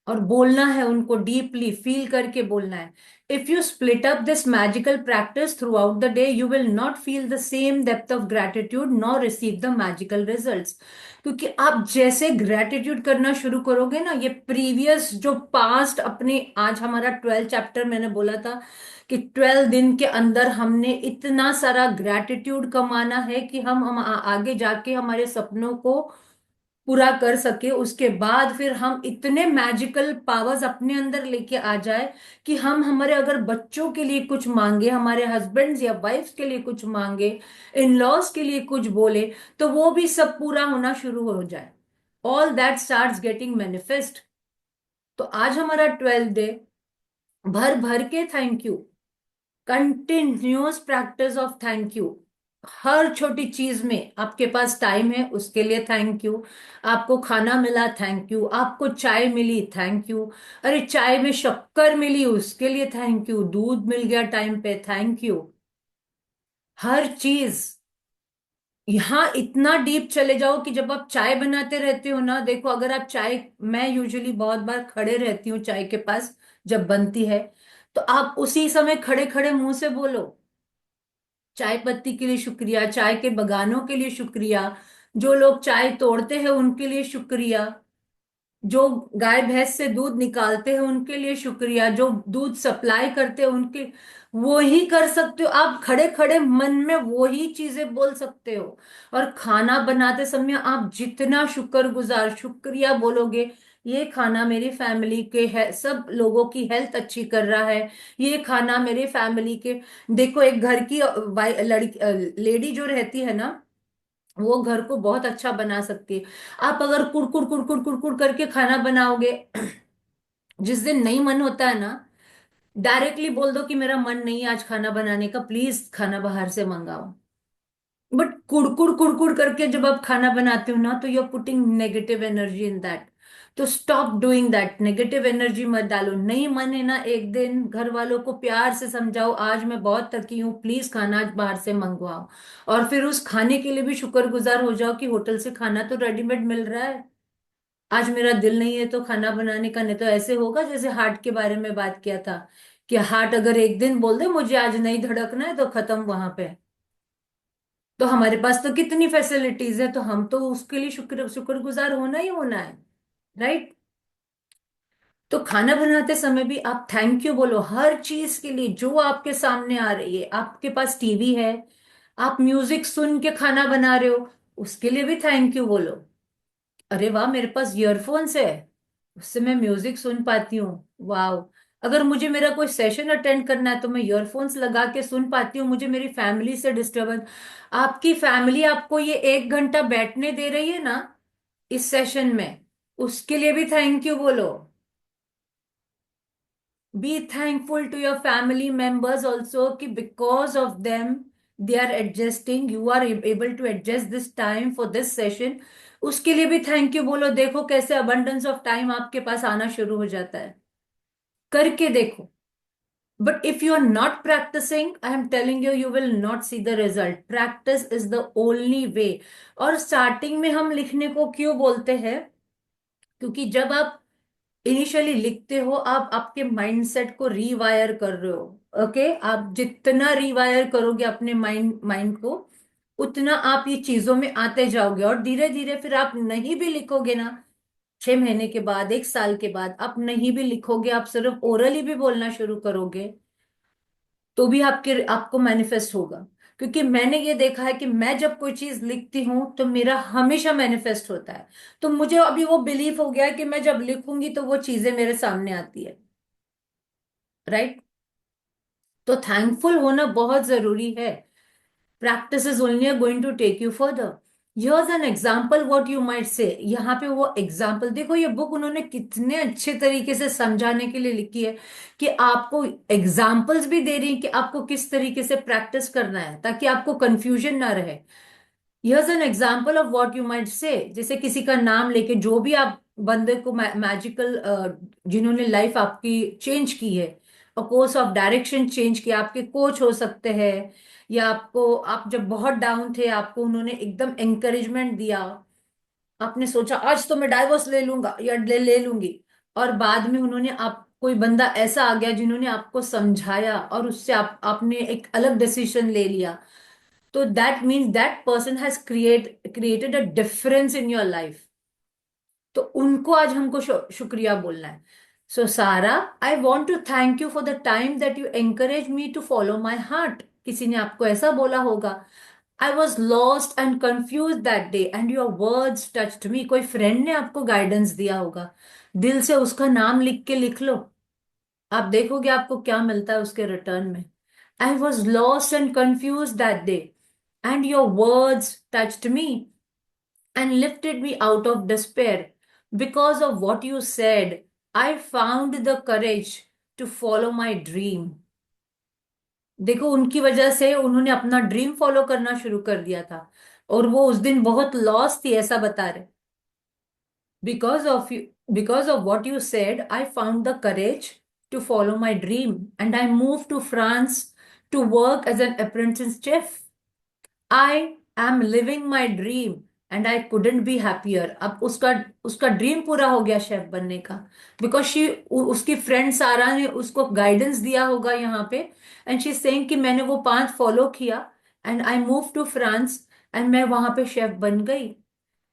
और बोलना है उनको, डीपली फील करके बोलना है। If you split up this magical practice throughout the day, you will not feel the same depth of gratitude nor receive the magical results. क्योंकि आप जैसे ग्रेटिट्यूड करना शुरू करोगे ना, ये प्रीवियस जो पास्ट अपने, आज हमारा 12 चैप्टर मैंने बोला था कि 12 दिन के अंदर हमने इतना सारा ग्रेटिट्यूड कमाना है कि हम आगे जाके हमारे सपनों को पूरा कर सके। उसके बाद फिर हम इतने मैजिकल पावर्स अपने अंदर लेके आ जाए कि हम हमारे अगर बच्चों के लिए कुछ मांगे, हमारे हस्बैंड्स या वाइफ्स के लिए कुछ मांगे, इन लॉज के लिए कुछ बोले, तो वो भी सब पूरा होना शुरू हो जाए। All that starts getting manifest. तो आज हमारा 12th डे, भर भर के thank you, continuous practice of thank you. हर छोटी चीज में आपके पास टाइम है उसके लिए थैंक यू, आपको खाना मिला थैंक यू, आपको चाय मिली थैंक यू, अरे चाय में शक्कर मिली उसके लिए थैंक यू, दूध मिल गया टाइम पे थैंक यू। हर चीज, यहाँ इतना डीप चले जाओ कि जब आप चाय बनाते रहते हो ना, देखो अगर आप चाय, मैं यूजुअली बहुत बार खड़े रहती हूँ चाय के पास जब बनती है, तो आप उसी समय खड़े खड़े मुंह से बोलो, चाय पत्ती के लिए शुक्रिया, चाय के बगानों के लिए शुक्रिया, जो लोग चाय तोड़ते हैं उनके लिए शुक्रिया, जो गाय भैंस से दूध निकालते हैं उनके लिए शुक्रिया, जो दूध सप्लाई करते हैं उनके, वो ही कर सकते हो आप, खड़े खड़े मन में वो ही चीजें बोल सकते हो। और खाना बनाते समय आप जितना शुक्रगुजार, शुक्रिया बोलोगे, ये खाना मेरी फैमिली के है, सब लोगों की हेल्थ अच्छी कर रहा है, ये खाना मेरे फैमिली के, देखो एक घर की लड़की लेडी जो रहती है ना, वो घर को बहुत अच्छा बना सकती है। आप अगर कुड़कुड़ कुड़कुड़ कुड़कुड़ करके खाना बनाओगे, जिस दिन नहीं मन होता है ना, डायरेक्टली बोल दो कि मेरा मन नहीं है आज खाना बनाने का, प्लीज खाना बाहर से मंगाओ। बट कुड़कुड़ कुड़कुड़ करके जब आप खाना बनाते हो ना, तो you are putting negative energy in that. तो stop doing that, negative energy मत डालो। नहीं मन है ना, एक दिन घर वालों को प्यार से समझाओ, आज मैं बहुत थकी हूँ, प्लीज खाना आज बाहर से मंगवाओ। और फिर उस खाने के लिए भी शुक्रगुजार हो जाओ कि होटल से खाना तो रेडीमेड मिल रहा है। आज मेरा दिल नहीं है तो खाना बनाने का, नहीं तो ऐसे होगा जैसे हार्ट के बारे में बात किया था, कि हार्ट अगर एक दिन बोल दे मुझे आज नहीं धड़कना है, तो खत्म वहां पे। तो हमारे पास तो कितनी फैसिलिटीज है, तो हम तो उसके लिए शुक्रगुजार होना ही होना है, राइट। तो खाना बनाते समय भी आप थैंक यू बोलो हर चीज के लिए जो आपके सामने आ रही है। आपके पास टीवी है, आप म्यूजिक सुन के खाना बना रहे हो, उसके लिए भी थैंक यू बोलो। अरे वाह, मेरे पास ईयरफोन्स है, उससे मैं म्यूजिक सुन पाती हूँ। वाह। अगर मुझे मेरा कोई सेशन अटेंड करना है तो मैं ईयरफोन्स लगा के सुन पाती हूँ, मुझे मेरी फैमिली से डिस्टर्बेंस। आपकी फैमिली आपको ये 1 घंटा बैठने दे रही है ना इस सेशन में, उसके लिए भी थैंक यू बोलो। Be thankful to your family members also, कि because of them they are adjusting, you are able to adjust this time for this session. उसके लिए भी थैंक यू बोलो। देखो कैसे अबंडेंस ऑफ टाइम आपके पास आना शुरू हो जाता है। करके देखो। But if you are not practicing, I am telling you, you will not see the result. Practice is the only way. और स्टार्टिंग में हम लिखने को क्यों बोलते हैं? क्योंकि जब आप इनिशियली लिखते हो, आप आपके माइंडसेट को रीवायर कर रहे हो। ओके, आप जितना रीवायर करोगे अपने माइंड माइंड को, उतना आप ये चीजों में आते जाओगे। और धीरे धीरे फिर आप नहीं भी लिखोगे ना, 6 महीने के बाद, 1 साल के बाद आप नहीं भी लिखोगे, आप सिर्फ ओरली भी बोलना शुरू करोगे, तो भी आपके आपको मैनिफेस्ट होगा। क्योंकि मैंने ये देखा है कि मैं जब कोई चीज लिखती हूं तो मेरा हमेशा मैनिफेस्ट होता है। तो मुझे अभी वो बिलीव हो गया है कि मैं जब लिखूंगी तो वो चीजें मेरे सामने आती है, राइट। तो थैंकफुल होना बहुत जरूरी है। Practice is only going to take you further. Here's an example what you might say. यहाँ पे वो एग्जाम्पल देखो, ये बुक उन्होंने कितने अच्छे तरीके से समझाने के लिए लिखी है, कि आपको एग्जाम्पल्स भी दे रही है कि आपको किस तरीके से प्रैक्टिस करना है, ताकि आपको कंफ्यूजन ना रहे। Here's an example of what you might say. जैसे किसी का नाम लेके, जो भी आप बंदे को मैजिकल, जिन्होंने लाइफ आपकी चेंज की है, कोर्स ऑफ डायरेक्शन चेंज किया, आपके कोच हो सकते हैं, या आपको, आप जब बहुत डाउन थे आपको उन्होंने एकदम एंकरेजमेंट दिया, आपने सोचा आज तो मैं डाइवोर्स ले लूंगा या ले लूंगी, और बाद में उन्होंने, आप कोई बंदा ऐसा आ गया जिन्होंने आपको समझाया और उससे आपने एक अलग डिसीजन ले लिया, तो that means that person has created a difference in your life. तो उनको आज हमको शुक्रिया बोलना है। सो सारा, I want to thank you for the time that you encourage me to follow my heart. किसी ने आपको ऐसा बोला होगा। I was lost and confuse that day and your words touched me. कोई फ्रेंड ने आपको गाइडेंस दिया होगा, दिल से उसका नाम लिख के लिख लो, आप देखोगे आपको क्या मिलता है उसके रिटर्न में। आई was lost and confuse that day and your words touched me and lifted me out of despair. Because of what you said, I found the courage to follow my dream. देखो, उनकी वजह से उन्होंने अपना dream follow करना शुरू कर दिया था, और वो उस दिन बहुत लॉस थी, ऐसा बता रहे। Because of you, because of what you said, I found the courage to follow my dream and I move to France to work as an apprentice chef. I am living my dream and I couldn't be happier. अब उसका उसका dream पूरा हो गया chef बनने का, because she, उसकी friend सारा ने उसको गाइडेंस दिया होगा यहाँ पे, एंड शी सेइंग कि मैंने वो 5 फॉलो किया and I move to France and मैं वहां पे शेफ बन गई।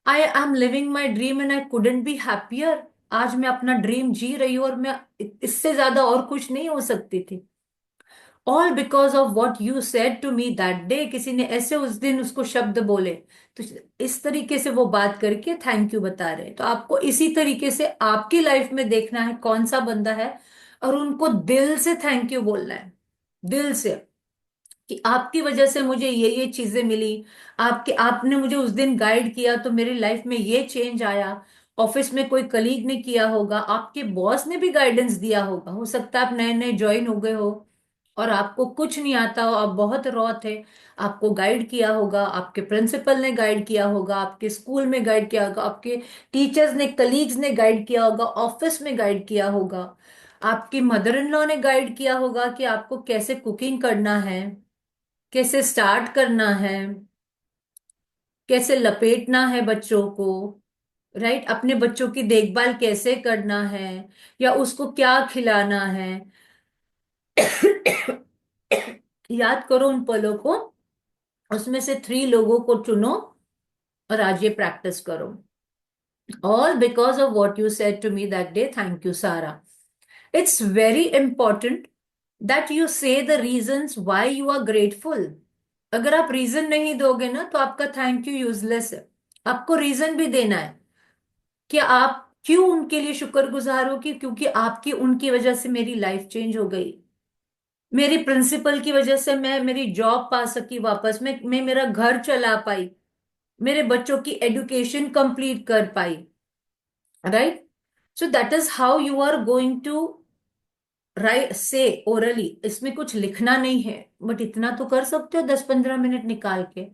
I am living my dream and I couldn't be happier. आज मैं अपना ड्रीम जी रही हूँ और मैं इससे ज्यादा और खुश नहीं हो सकती थी। All because of what you said to me that day. किसी ने ऐसे उस दिन उसको शब्द बोले, तो इस तरीके से वो बात करके थैंक यू बता रहे हैं। तो आपको इसी तरीके से आपकी लाइफ में देखना है कौन सा बंदा है, और उनको दिल से थैंक यू बोलना है, दिल से। कि आपकी वजह से मुझे ये चीजें मिली, आपने मुझे उस दिन गाइड किया तो मेरी लाइफ में ये चेंज आया। ऑफिस में कोई कलीग ने किया होगा, आपके बॉस ने भी गाइडेंस दिया होगा, हो सकता है आप नए नए ज्वाइन हो गए हो और आपको कुछ नहीं आता हो, आप बहुत रॉ थे, आपको गाइड किया होगा, आपके प्रिंसिपल ने गाइड किया होगा, आपके स्कूल में गाइड किया होगा, आपके टीचर्स ने, कलीग्स ने गाइड किया होगा, ऑफिस में गाइड किया होगा, आपकी मदर इन लॉ ने गाइड किया होगा कि आपको कैसे कुकिंग करना है, कैसे स्टार्ट करना है, कैसे लपेटना है बच्चों को, राइट, अपने बच्चों की देखभाल कैसे करना है, या उसको क्या खिलाना है। याद करो उन पलों को, उसमें से 3 लोगों को चुनो और आज ये प्रैक्टिस करो। All because of what you said to me that day. Thank you, Sarah. It's very important that you say the reasons why you are grateful. अगर आप रीजन नहीं दोगे ना तो आपका थैंक यू यूजलेस है। आपको रीजन भी देना है कि आप क्यों उनके लिए शुक्रगुजार हो, कि क्योंकि आपकी उनकी वजह से मेरी लाइफ चेंज हो गई, मेरी प्रिंसिपल की वजह से मैं मेरी जॉब पा सकी वापस, मैं मेरा घर चला पाई, मेरे बच्चों की एजुकेशन कंप्लीट कर पाई, right. So that is how you are going to write say orally. इसमें कुछ लिखना नहीं है, बट इतना तो कर सकते हो 10-15 मिनट निकाल के।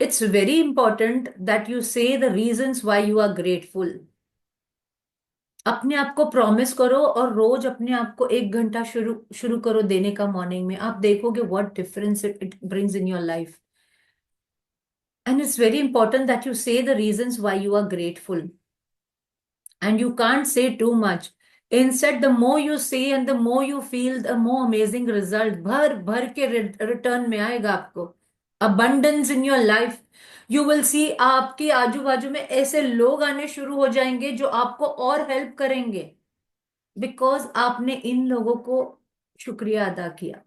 It's very important that you say the reasons why you are grateful. अपने आप को प्रॉमिस करो और रोज अपने आप को 1 घंटा शुरू शुरू करो देने का मॉर्निंग में। आप देखोगे what difference it brings in your life. And it's very important that you say the reasons why you are grateful, and you can't say too much. Instead, the more you say and the more you feel, the more amazing result भर भर के return में आएगा आपको। abundance in your life, you will see आपके आजू बाजू में ऐसे लोग आने शुरू हो जाएंगे जो आपको और हेल्प करेंगे, बिकॉज आपने इन लोगों को शुक्रिया अदा किया।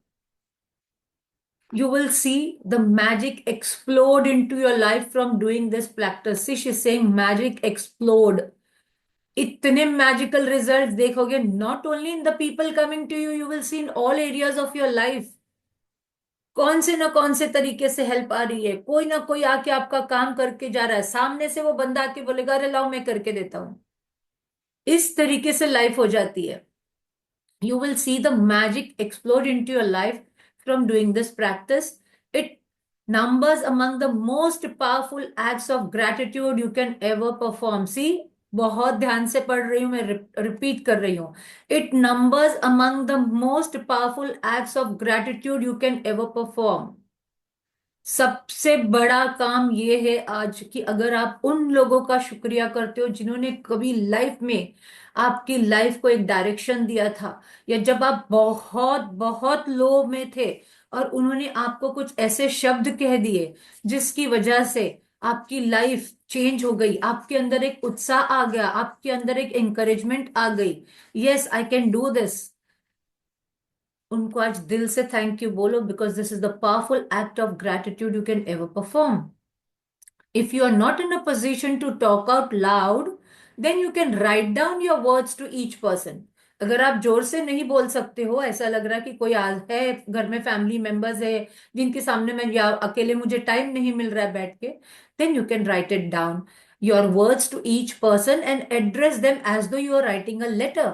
You will see the magic explode into your life from doing this practice. See, she's saying magic explode. इतने मैजिकल रिजल्ट देखोगे, not only in the people coming to you, you will see in all areas of your life. कौन से ना कौन से तरीके से help आ रही है, कोई ना कोई आके आपका काम करके जा रहा है, सामने से वो बंदा आके बोलेगा अरे लाओ मैं करके देता हूं। इस तरीके से लाइफ हो जाती है। You will see the magic explode into your life from doing this practice. It numbers among the most powerful acts of gratitude you can ever perform. See, बहुत ध्यान से पढ़ रही हूं मैं, रिपीट कर रही हूं। It numbers among the most powerful acts of gratitude you can ever perform. सबसे बड़ा काम ये है आज कि अगर आप उन लोगों का शुक्रिया करते हो जिन्होंने कभी लाइफ में आपकी लाइफ को एक डायरेक्शन दिया था, या जब आप बहुत बहुत लो में थे और उन्होंने आपको कुछ ऐसे शब्द कह दिए जिसकी वजह से आपकी लाइफ चेंज हो गई, आपके अंदर एक उत्साह आ गया, आपके अंदर एक एंकरेजमेंट आ गई, yes I can do this. उनको आज दिल से थैंक यू बोलो, because this is the powerful act of gratitude you can ever perform. If you are not in a position to talk out loud, then you can write down your words to each person. अगर आप जोर से नहीं बोल सकते हो, ऐसा लग रहा है कि कोई आज है घर में, फैमिली मेंबर्स है जिनके सामने मैं, या अकेले मुझे टाइम नहीं मिल रहा है बैठ के, then you can write it down your words to each person and address them as though you are writing a letter.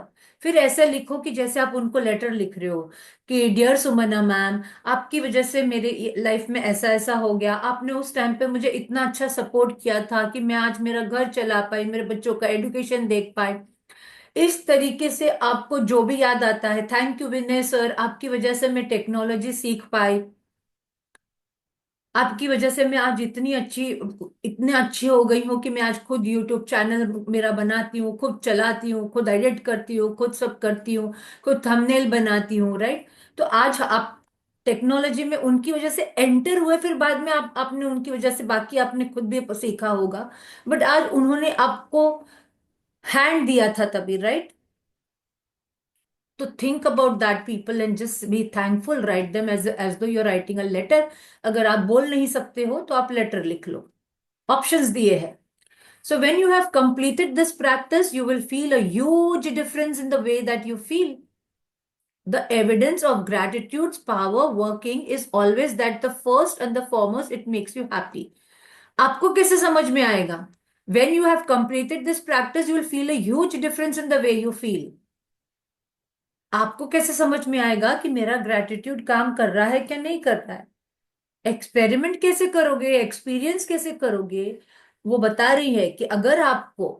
फिर ऐसे लिखो कि जैसे आप उनको लेटर लिख रहे हो कि डियर सुमना मैम, आपकी वजह से मेरे लाइफ में ऐसा ऐसा हो गया, आपने उस टाइम पे मुझे इतना अच्छा सपोर्ट किया था कि मैं आज मेरा घर चला पाई, मेरे बच्चों का एजुकेशन देख पाए। इस तरीके से आपको जो भी याद आता है, थैंक यू विनय सर, आपकी वजह से मैं टेक्नोलॉजी सीख पाई, आपकी वजह से मैं आज इतनी अच्छी हो गई हूँ कि मैं आज खुद यूट्यूब चैनल मेरा बनाती हूँ, खुद चलाती हूँ, खुद एडिट करती हूँ, खुद सब करती हूँ, खुद थंबनेल बनाती हूँ, राइट। तो आज आप टेक्नोलॉजी में उनकी वजह से एंटर हुए, फिर बाद में आपने उनकी वजह से बाकी आपने खुद भी सीखा होगा, बट आज उन्होंने आपको हैंड दिया था तभी, राइट। तो think about that people and just be thankful, write them as though you are writing a letter. अगर आप बोल नहीं सकते हो तो आप लेटर लिख लो, ऑप्शंस दिए हैं। So when you have completed this practice, you will feel a huge difference in the way that you feel. The evidence of gratitude's power working is always that the first and the foremost it makes you happy. आपको कैसे समझ में आएगा? When you have completed this practice, you will feel a huge difference in the way you feel. आपको कैसे समझ में आएगा कि मेरा ग्रेटिट्यूड काम कर रहा है क्या नहीं कर रहा है? एक्सपेरिमेंट कैसे करोगे, एक्सपीरियंस कैसे करोगे? वो बता रही है कि अगर आपको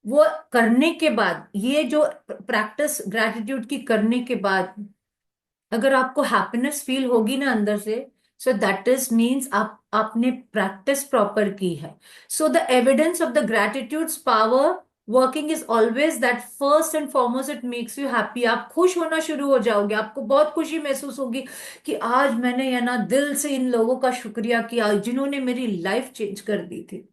वो करने के बाद, ये जो प्रैक्टिस ग्रेटिट्यूड की करने के बाद अगर आपको हैप्पीनेस फील होगी ना अंदर से, सो दैट इज मीन्स आप आपने प्रैक्टिस प्रॉपर की है. So the evidence of the gratitude's power working is always that first and foremost it makes you happy. आप खुश होना शुरू हो जाओगे, आपको बहुत खुशी महसूस होगी कि आज मैंने या ना दिल से इन लोगों का शुक्रिया किया जिन्होंने मेरी लाइफ चेंज कर दी थी.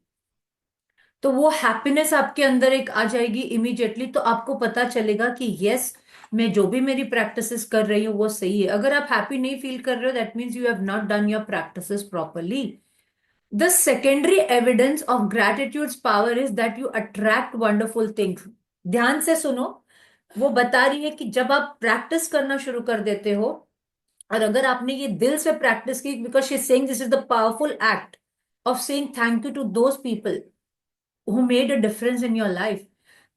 तो वो हैप्पीनेस आपके अंदर एक आ जाएगी इमीडिएटली. तो आपको पता चलेगा कि यस, मैं जो भी मेरी प्रैक्टिसेस कर रही हूँ वो सही है. अगर आप हैप्पी नहीं फील कर रहे हो, that means you have not done your practices properly. The secondary evidence of gratitude's power is that you attract wonderful things. ध्यान से सुनो. वो बता रही है कि जब आप प्रैक्टिस करना शुरू कर देते हो, और अगर आपने ये दिल से प्रैक्टिस की, because she is saying this is the powerful act of saying thank you to those people who made a difference in your life.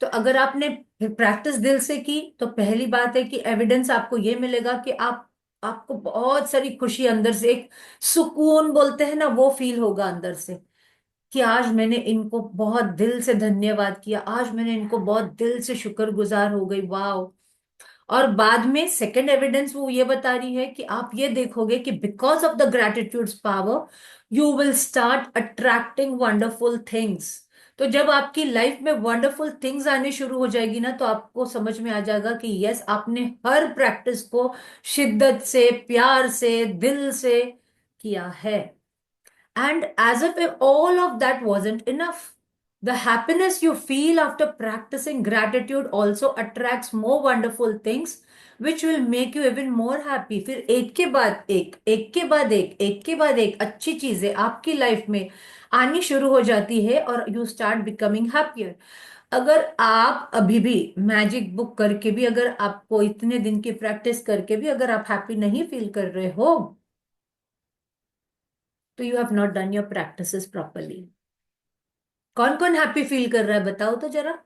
तो अगर आपने प्रैक्टिस दिल से की, तो पहली बात है कि एविडेंस आपको ये मिलेगा कि आप आपको बहुत सारी खुशी अंदर से, एक सुकून बोलते हैं ना, वो फील होगा अंदर से कि आज मैंने इनको बहुत दिल से धन्यवाद किया, आज मैंने इनको बहुत दिल से शुक्रगुजार हो गई. वाह. और बाद में सेकंड एविडेंस वो ये बता रही है कि आप ये देखोगे कि because of the gratitude's power you will start attracting wonderful things. तो जब आपकी लाइफ में वंडरफुल थिंग्स आने शुरू हो जाएगी ना, तो आपको समझ में आ जाएगा कि यस, आपने हर प्रैक्टिस को शिद्दत से, प्यार से, दिल से किया है. And as if all of that wasn't enough, the happiness you feel after practicing gratitude also attracts more wonderful things, which will make you even more happy. फिर एक के बाद एक के बाद एक के बाद एक अच्छी चीजें आपकी लाइफ में आनी शुरू हो जाती है और यू स्टार्ट बिकमिंग हैप्पियर. अगर आप अभी भी मैजिक बुक करके भी, अगर आपको इतने दिन की प्रैक्टिस करके भी अगर आप हैप्पी नहीं फील कर रहे हो, तो you have not done your practices properly. कौन कौन हैप्पी फील कर रहा है बताओ तो जरा.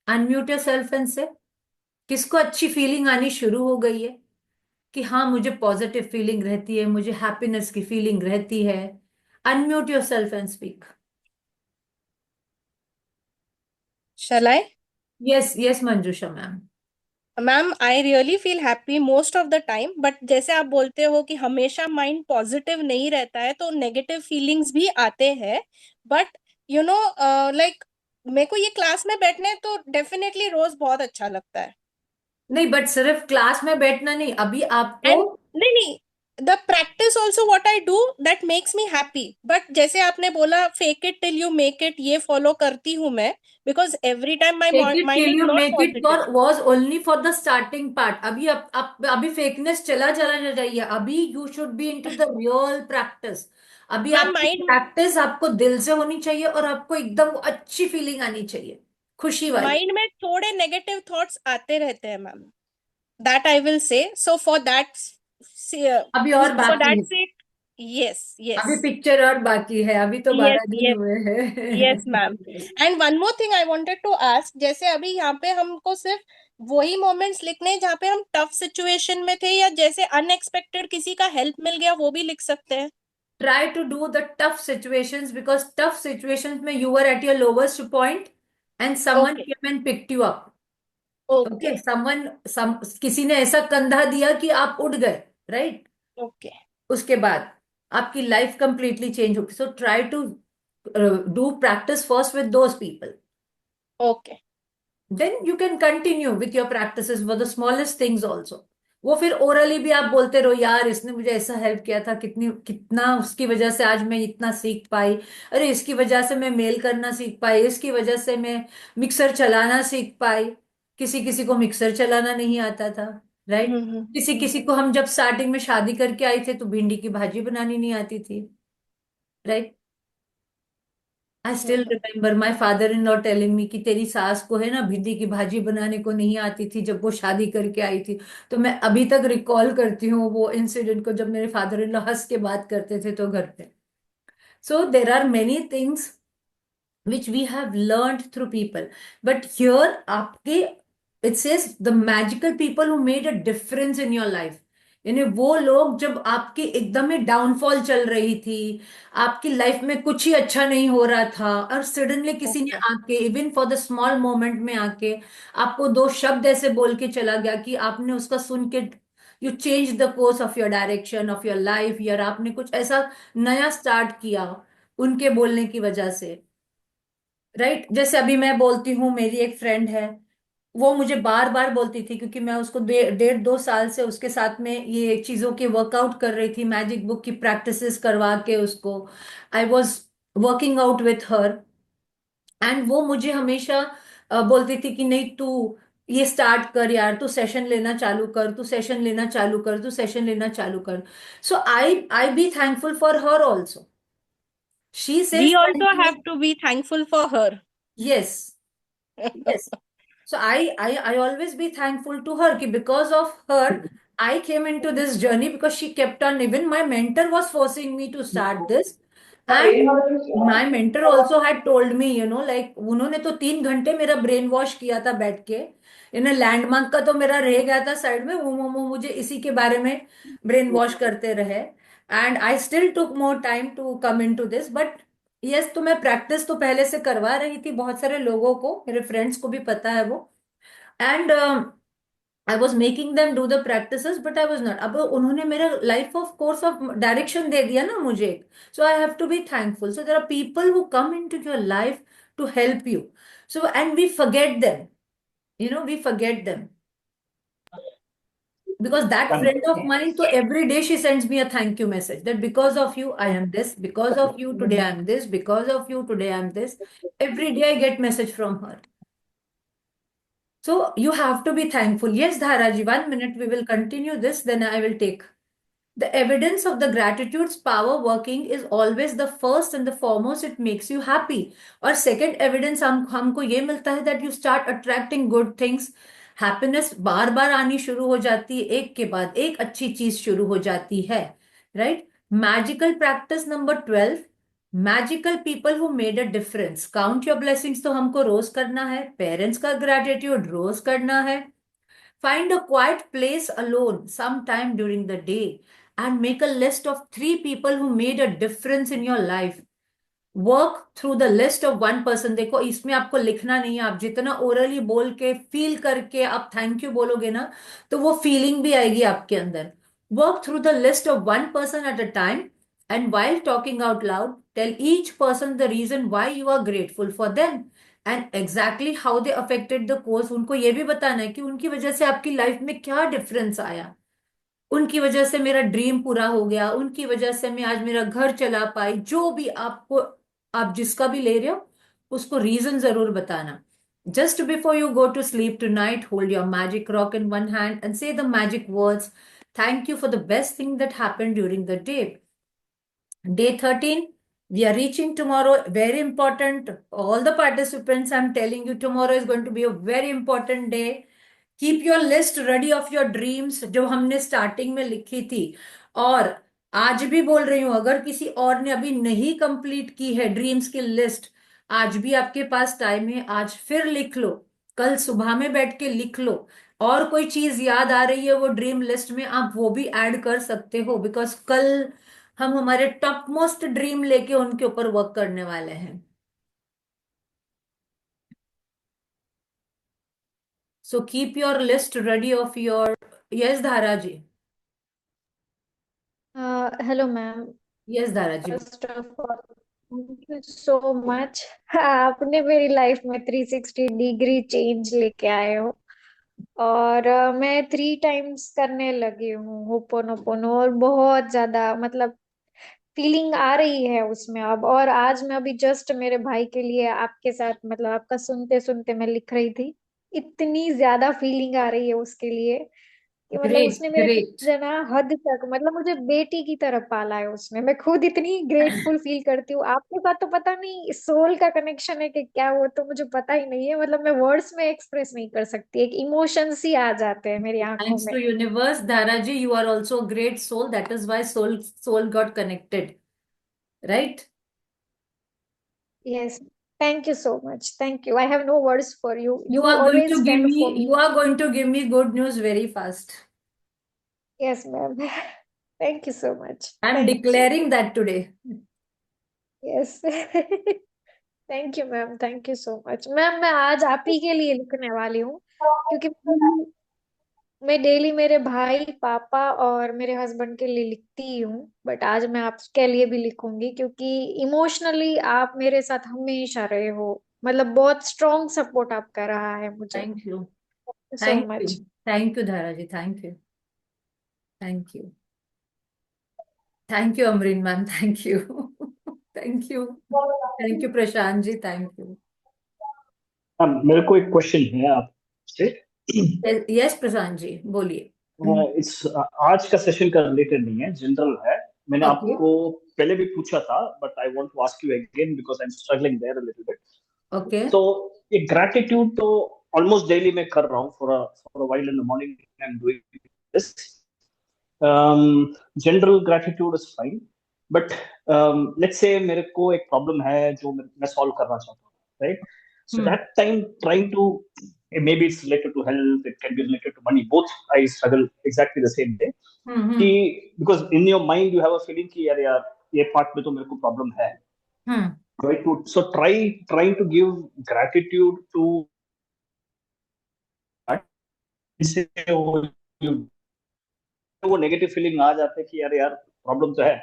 अनम्यूट योर सेल्फ एंड से किसको अच्छी फीलिंग आनी शुरू हो गई है कि हाँ, मुझे पॉजिटिव फीलिंग रहती है, मुझे हैप्पीनेस की फीलिंग रहती है. Unmute your self and speak. Shall I? Yes yes Manjusha ma'am. Ma'am, I really feel happy most of the time, but जैसे आप बोलते हो कि हमेशा माइंड पॉजिटिव नहीं रहता है, तो नेगेटिव फीलिंग्स भी आते हैं. बट यू नो, लाइक मेरे को ये क्लास में बैठने तो डेफिनेटली रोज बहुत अच्छा लगता है. नहीं, बट सिर्फ क्लास में बैठना नहीं, अभी आपको. एंड नहीं नहीं, the practice also what I do that makes me happy. But जैसे आपने बोला fake it till you make it, ये फॉलो करती हूँ मैं, because every time my fake it mind till is you not make it positive. Was only for the starting part. अभी अभी fakeness चला चला जाइए. अभी you should be into the real practice. अभी मैम आपकी माइंड प्रैक्टिस आपको दिल से होनी चाहिए और आपको एकदम अच्छी फीलिंग आनी चाहिए, खुशी वाली. माइंड में थोड़े नेगेटिव थॉट्स आते रहते हैं ma'am. That I will say. So for that, अभी और फॉर बाकी दैट है. सेक. यस अभी यस. पिक्चर और बाकी है, अभी तो यस 12 दिन यस. हुए यस मैम. हैं. And one more thing I wanted to ask, जैसे अभी यहाँ पे हमको सिर्फ वही मोमेंट्स लिखने हैं जहाँ पे हम टफ सिचुएशन में थे, या जैसे अनएक्सपेक्टेड किसी का हेल्प मिल गया वो भी लिख सकते हैं? Try to do the tough situations, because tough situations में you were at your lowest point and someone okay. came and picked you up. Okay. Okay, किसी ने ऐसा कंधा दिया कि आप उठ गए. राइट. ओके. उसके बाद आपकी लाइफ कंप्लीटली चेंज होगी. So try to do practice first with those people. Okay. Then you can continue with your practices for the smallest things also. वो फिर ओरली भी आप बोलते रहो, यार इसने मुझे ऐसा हेल्प किया था, कितनी कितना उसकी वजह से आज मैं इतना सीख पाई. अरे इसकी वजह से मैं मेल करना सीख पाई, इसकी वजह से मैं मिक्सर चलाना सीख पाई. किसी किसी को मिक्सर चलाना नहीं आता था. राइट. किसी किसी को, हम जब स्टार्टिंग में शादी करके आए थे तो भिंडी की भाजी बनानी नहीं आती थी. Right. I still remember my father in law telling me कि तेरी सास को है ना भिंडी की भाजी बनाने को नहीं आती थी जब वो शादी करके आई थी। तो मैं अभी तक रिकॉल करती हूँ वो इंसिडेंट को, जब मेरे फादर इन लॉ हंस के बात करते थे तो घर पे। So there are many things which we have learned through people, but here आपके it says the magical people who made a difference in your life, यानी वो लोग जब आपकी एकदम ही डाउनफॉल चल रही थी, आपकी लाइफ में कुछ ही अच्छा नहीं हो रहा था, और सडनली किसी ने ओके। आके even for the small moment में आके आपको दो शब्द ऐसे बोल के चला गया कि आपने उसका सुन के you change the course of your direction of your life, या आपने कुछ ऐसा नया स्टार्ट किया उनके बोलने की वजह से। राइट, जैसे अभी मैं बोलती हूँ, मेरी एक फ्रेंड है, वो मुझे बार बार बोलती थी, क्योंकि मैं उसको 1.5 2 साल से उसके साथ में ये चीजों की वर्कआउट कर रही थी, मैजिक बुक की प्रैक्टिसेस करवा के उसको, I was working out with her. And वो मुझे हमेशा बोलती थी कि नहीं तू ये स्टार्ट कर यार, तू सेशन लेना चालू कर, तू सेशन लेना चालू कर, तू सेशन लेना चालू कर। So I be thankful for her also, she We says also thank you. have to be thankful for her. Yes, yes. So I always be thankful to her, ki because of her, I came into this journey, because she kept on, even my mentor was forcing me to start this. And my mentor also had told me, like, उन्होंने तो 3 घंटे मेरा brain wash किया था बैठ के, इन्हें landmark का तो मेरा रह गया था साइड में, वो मुझे इसी के बारे में ब्रेन वॉश करते रहे। And I still took more time to come in to this, but yes, तो मैं प्रैक्टिस तो पहले से करवा रही थी बहुत सारे लोगों को, मेरे फ्रेंड्स को भी पता है वो। And I was making them do the practices, but I was not, अब उन्होंने मेरा life of course of direction दे दिया ना मुझे। So I have to be thankful, so there are people who come in to your life to help you. So and we forget them, we forget them, because that friend of mine, so every day she sends me a thank you message, that because of you I am this, because of you today I am this, because of you today I am this. Every day I get message from her. So you have to be thankful. Yes, Dharaji, 1 minute we will continue this, then I will take. The evidence of the gratitude's power working is always the first and the foremost, it makes you happy. और second evidence हमको ये मिलता है that you start attracting good things. Happiness बार बार आनी शुरू हो जाती है, एक के बाद एक अच्छी चीज शुरू हो जाती है। Right. Magical practice number 12, magical people who made a difference, count your blessings तो हमको रोज करना है, पेरेंट्स का ग्रेटिट्यूड रोज करना है। Find a quiet place alone sometime during the day and make a list of 3 people who made a difference in your life. Work through the list of 1 person. देखो, इसमें आपको लिखना नहीं है, आप जितना ओरली बोल के फील करके आप थैंक यू बोलोगे ना, तो वो फीलिंग भी आएगी आपके अंदर। Work through the list of 1 person at a time, and while talking out loud tell each person the reason why you are grateful for them and exactly how they affected the course. उनको ये भी बताना है कि उनकी वजह से आपकी लाइफ में क्या डिफरेंस आया। उनकी वजह से मेरा ड्रीम पूरा हो गया, उनकी वजह से मैं आज मेरा घर चला पाई, जो भी आपको, आप जिसका भी ले रहे हो उसको रीजन जरूर बताना। Just before you go to sleep tonight, hold your magic rock in one hand and say the magic words, thank you for the best thing that happened during the day. Day 13, we are reaching tomorrow. Very important. All the participants, I'm telling you, tomorrow is going to be a very important day. Keep your list ready of your dreams, जो हमने starting में लिखी थी। और आज भी बोल रही हूं, अगर किसी और ने अभी नहीं कंप्लीट की है ड्रीम्स की लिस्ट, आज भी आपके पास टाइम है, आज फिर लिख लो, कल सुबह में बैठ के लिख लो। और कोई चीज याद आ रही है वो ड्रीम लिस्ट में, आप वो भी ऐड कर सकते हो, बिकॉज कल हम हमारे टॉप मोस्ट ड्रीम लेके उनके ऊपर वर्क करने वाले हैं। So keep your list ready of your. Yes Dhara ji. Hello ma'am. Yes Dhara ji. First of all thank you so much. आपने मेरी लाइफ में 360 डिग्री चेंज लेके आए हो। और मैं 3 टाइम्स करने लगी हूँ होपोनोपोनो, और बहुत ज्यादा मतलब फीलिंग आ रही है उसमें अब। और आज मैं अभी जस्ट मेरे भाई के लिए आपके साथ मतलब आपका सुनते सुनते मैं लिख रही थी, इतनी ज्यादा फीलिंग आ रही है उसके लिए। कि मतलब ग्रेट उसने मेरे ग्रेट। लिए ना हद तक, मतलब मुझे बेटी की तरह पाला है उसने। मैं खुद इतनी ग्रेटफुल फील करती हूँ। आपके साथ तो पता नहीं सोल का कनेक्शन है कि क्या, वो तो मुझे पता ही नहीं है। मतलब मैं वर्ड्स में एक्सप्रेस नहीं कर सकती, एक इमोशंस ही आ जाते हैं मेरी आंखों Thanks में। to universe, Dharaji, you are also a great soul. That is why soul got connected, right? Yes, thank you so much, thank you. I have no words for you, You you are going always to give stand for me, me. you are going to give me good news very fast. Yes ma'am. Thank you so much, I'm thank you. declaring that today. Yes. Thank you ma'am, thank you so much ma'am. मैं आज आप ही के लिए लिखने वाली हूँ, क्योंकि मैं डेली मेरे भाई पापा और मेरे हस्बैंड के लिए लिखती ही हूँ, बट आज मैं आपके लिए भी लिखूंगी, क्योंकि इमोशनली आप मेरे साथ हमेशा रहे हो। मतलब बहुत स्ट्रॉन्ग सपोर्ट आपका रहा है मुझे। Thank you. So Thank much. you. Thank you, Dharaji. Thank you. Thank you. Thank you, Amreen ma'am. Thank you. Thank you. Thank you, Prashant ji. Thank you. मेरे को एक क्वेश्चन है आपसे। Yes, Prashant ji. बोलिए. It's आज का session का related नहीं है, जनरल है। मैंने Okay. आपको पहले भी पूछा था, but I want to ask you again because I am struggling there a little bit. Okay. तो ये ग्रैटिट्यूड तो ऑलमोस्ट डेली मैं कर रहा हूँ, for a while in the morning I am doing this. General gratitude is fine, but let's say मेरे को एक प्रॉब्लम है जो मैं सॉल्व करना चाहता हूँ, right? So Hmm. that time trying to, maybe it's related to health, it can be related to money, both I struggle exactly the same day कि Hmm. because in your mind you have a feeling कि यार यार ये part में तो मेरे को problem है, Hmm. right? So trying to give gratitude to इससे वो नेगेटिव फीलिंग आ जाता है कि यार यार प्रॉब्लम तो है,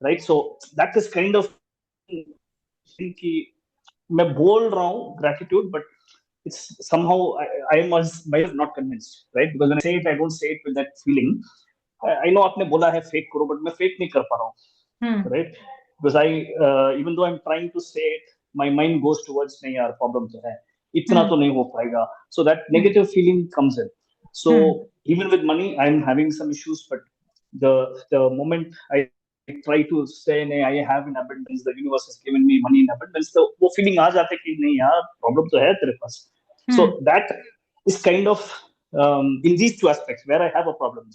right? So that is kind of कि मैं बोल रहा हूँ gratitude, but it's somehow I am not convinced, right? Because when I say it, I don't say it with that feeling. I know आपने बोला है फेक करो, but मैं फेक नहीं कर पा रहा हूँ, Hmm. right? Because I even though I'm trying to say it, my mind goes towards नहीं यार प्रॉब्लम तो है, इतना Hmm. तो नहीं हो पाएगा, so that Hmm. negative feeling comes in. So Hmm. even with money, I'm having some issues, but the moment I try to say नहीं, I have in abundance, the universe has given me money in abundance, तो वो feeling आ जाता है कि नहीं यार problem तो है तेरे पास. So Hmm. that is kind of in these two aspects where I have a problem.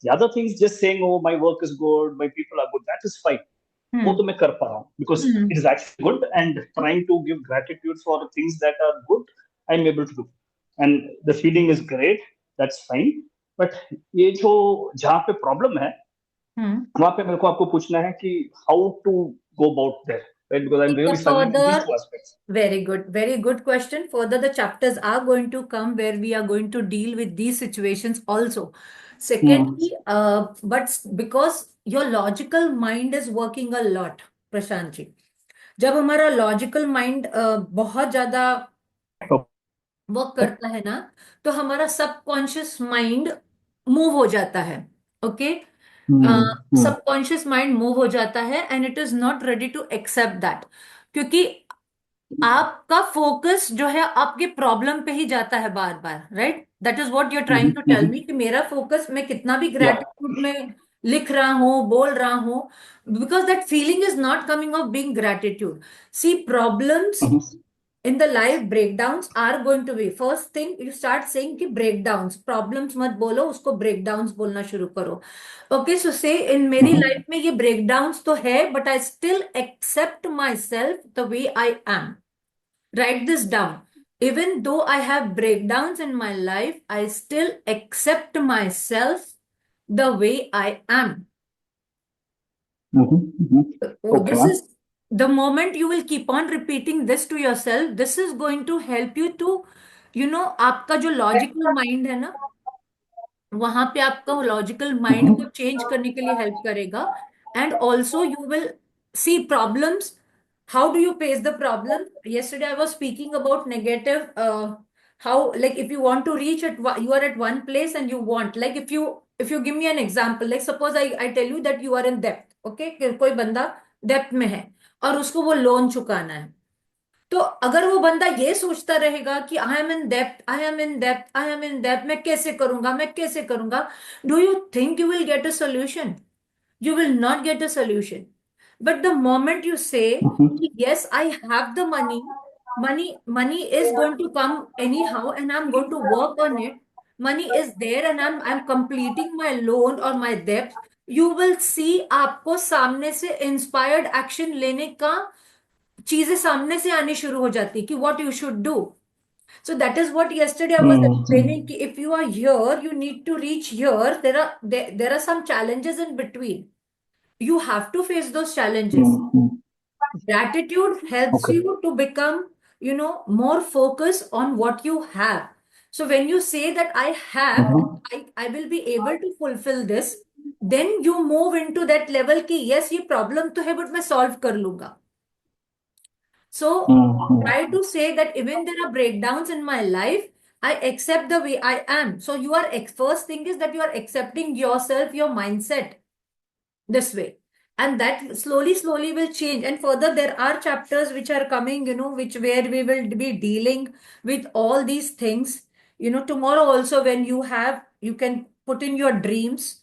The other things, just saying, oh, my work is good, my people are good, that is fine. वो Hmm. तो मैं कर पा रहा हूँ because Hmm. it is actually good, and trying to give gratitude for things that are good, I'm able to do, and the feeling is great. That's fine. But ये जो जहाँ पे प्रॉब्लम है Hmm. वहां पे मेरे को आपको पूछना है कि how to go about there, right? Because I'm So really struggling in these further, two aspects. very good question. Further, the chapters are going to come where we are going to deal with these situations also. Hmm. Secondly, but because your logical mind is working a lot, Prashant ji, जब हमारा logical mind बहुत ज्यादा work करता है ना, तो हमारा subconscious mind move हो जाता है. Okay. Hmm. Hmm. Subconscious mind move हो जाता है and it is not ready to accept that, क्योंकि आपका फोकस जो है आपके प्रॉब्लम पे ही जाता है बार बार, right? That is what you are trying to tell Hmm. Me कि मेरा फोकस, मैं कितना भी Yeah. ग्रेटिट्यूड में लिख रहा हूँ, बोल रहा हूँ, because that feeling is not coming of being gratitude. See, problems Hmm. in the life, breakdowns are going to be first thing. You start saying कि breakdowns, problems मत बोलो, उसको breakdowns बोलना शुरू करो. Okay, so say in मेरी Hmm. Life में ये breakdowns तो है, but I still accept myself the way I am. Write this down. Even though I have breakdowns in my life, I still accept myself the way I am. Hmm. Hmm. Okay, This ma'am. is the moment you will keep on repeating this to yourself. This is going to help you to, आपका जो logical mind है ना, वहां पे आपका logical mind को Hmm. Change करने के लिए हेल्प करेगा. And also you will C problems. How do you face the problem? yesterday I was speaking about negative, how, like, if you want to reach at, you are at one place and you want, like, if you give me an example, like suppose I tell you that you are in debt. Okay, कि कोई बंदा depth में है और उसको वो loan चुकाना है. तो अगर वो बंदा ये सोचता रहेगा कि I am in depth, I am in depth, I am in depth, मैं कैसे करूंगा, मैं कैसे करूंगा, do you think you will get a solution? You will not get a solution. But the moment you say, Mhm. yes, I have the money, money is going to come anyhow, and I'm going to work on it. Money is there, and I'm completing my loan or my debt. You will see आपको सामने से inspired action लेने का चीजें सामने से आनी शुरू हो जाती कि what you should do. So that is what yesterday I was Mhm. explaining. कि if you are here, you need to reach here. There are some challenges in between. You have to face those challenges. Mhm. Gratitude helps Okay. you to become, more focused on what you have. So when you say that I have, Mhm. I will be able to fulfill this, then you move into that level कि yes, ये problem तो है but मैं solve कर लूंगा. So Mhm. try to say that even there are breakdowns in my life, I accept the way I am. So first thing is that you are accepting yourself, your mindset this way, and that slowly will change. And further, there are chapters which are coming, which where we will be dealing with all these things. Tomorrow also, when you can put in your dreams,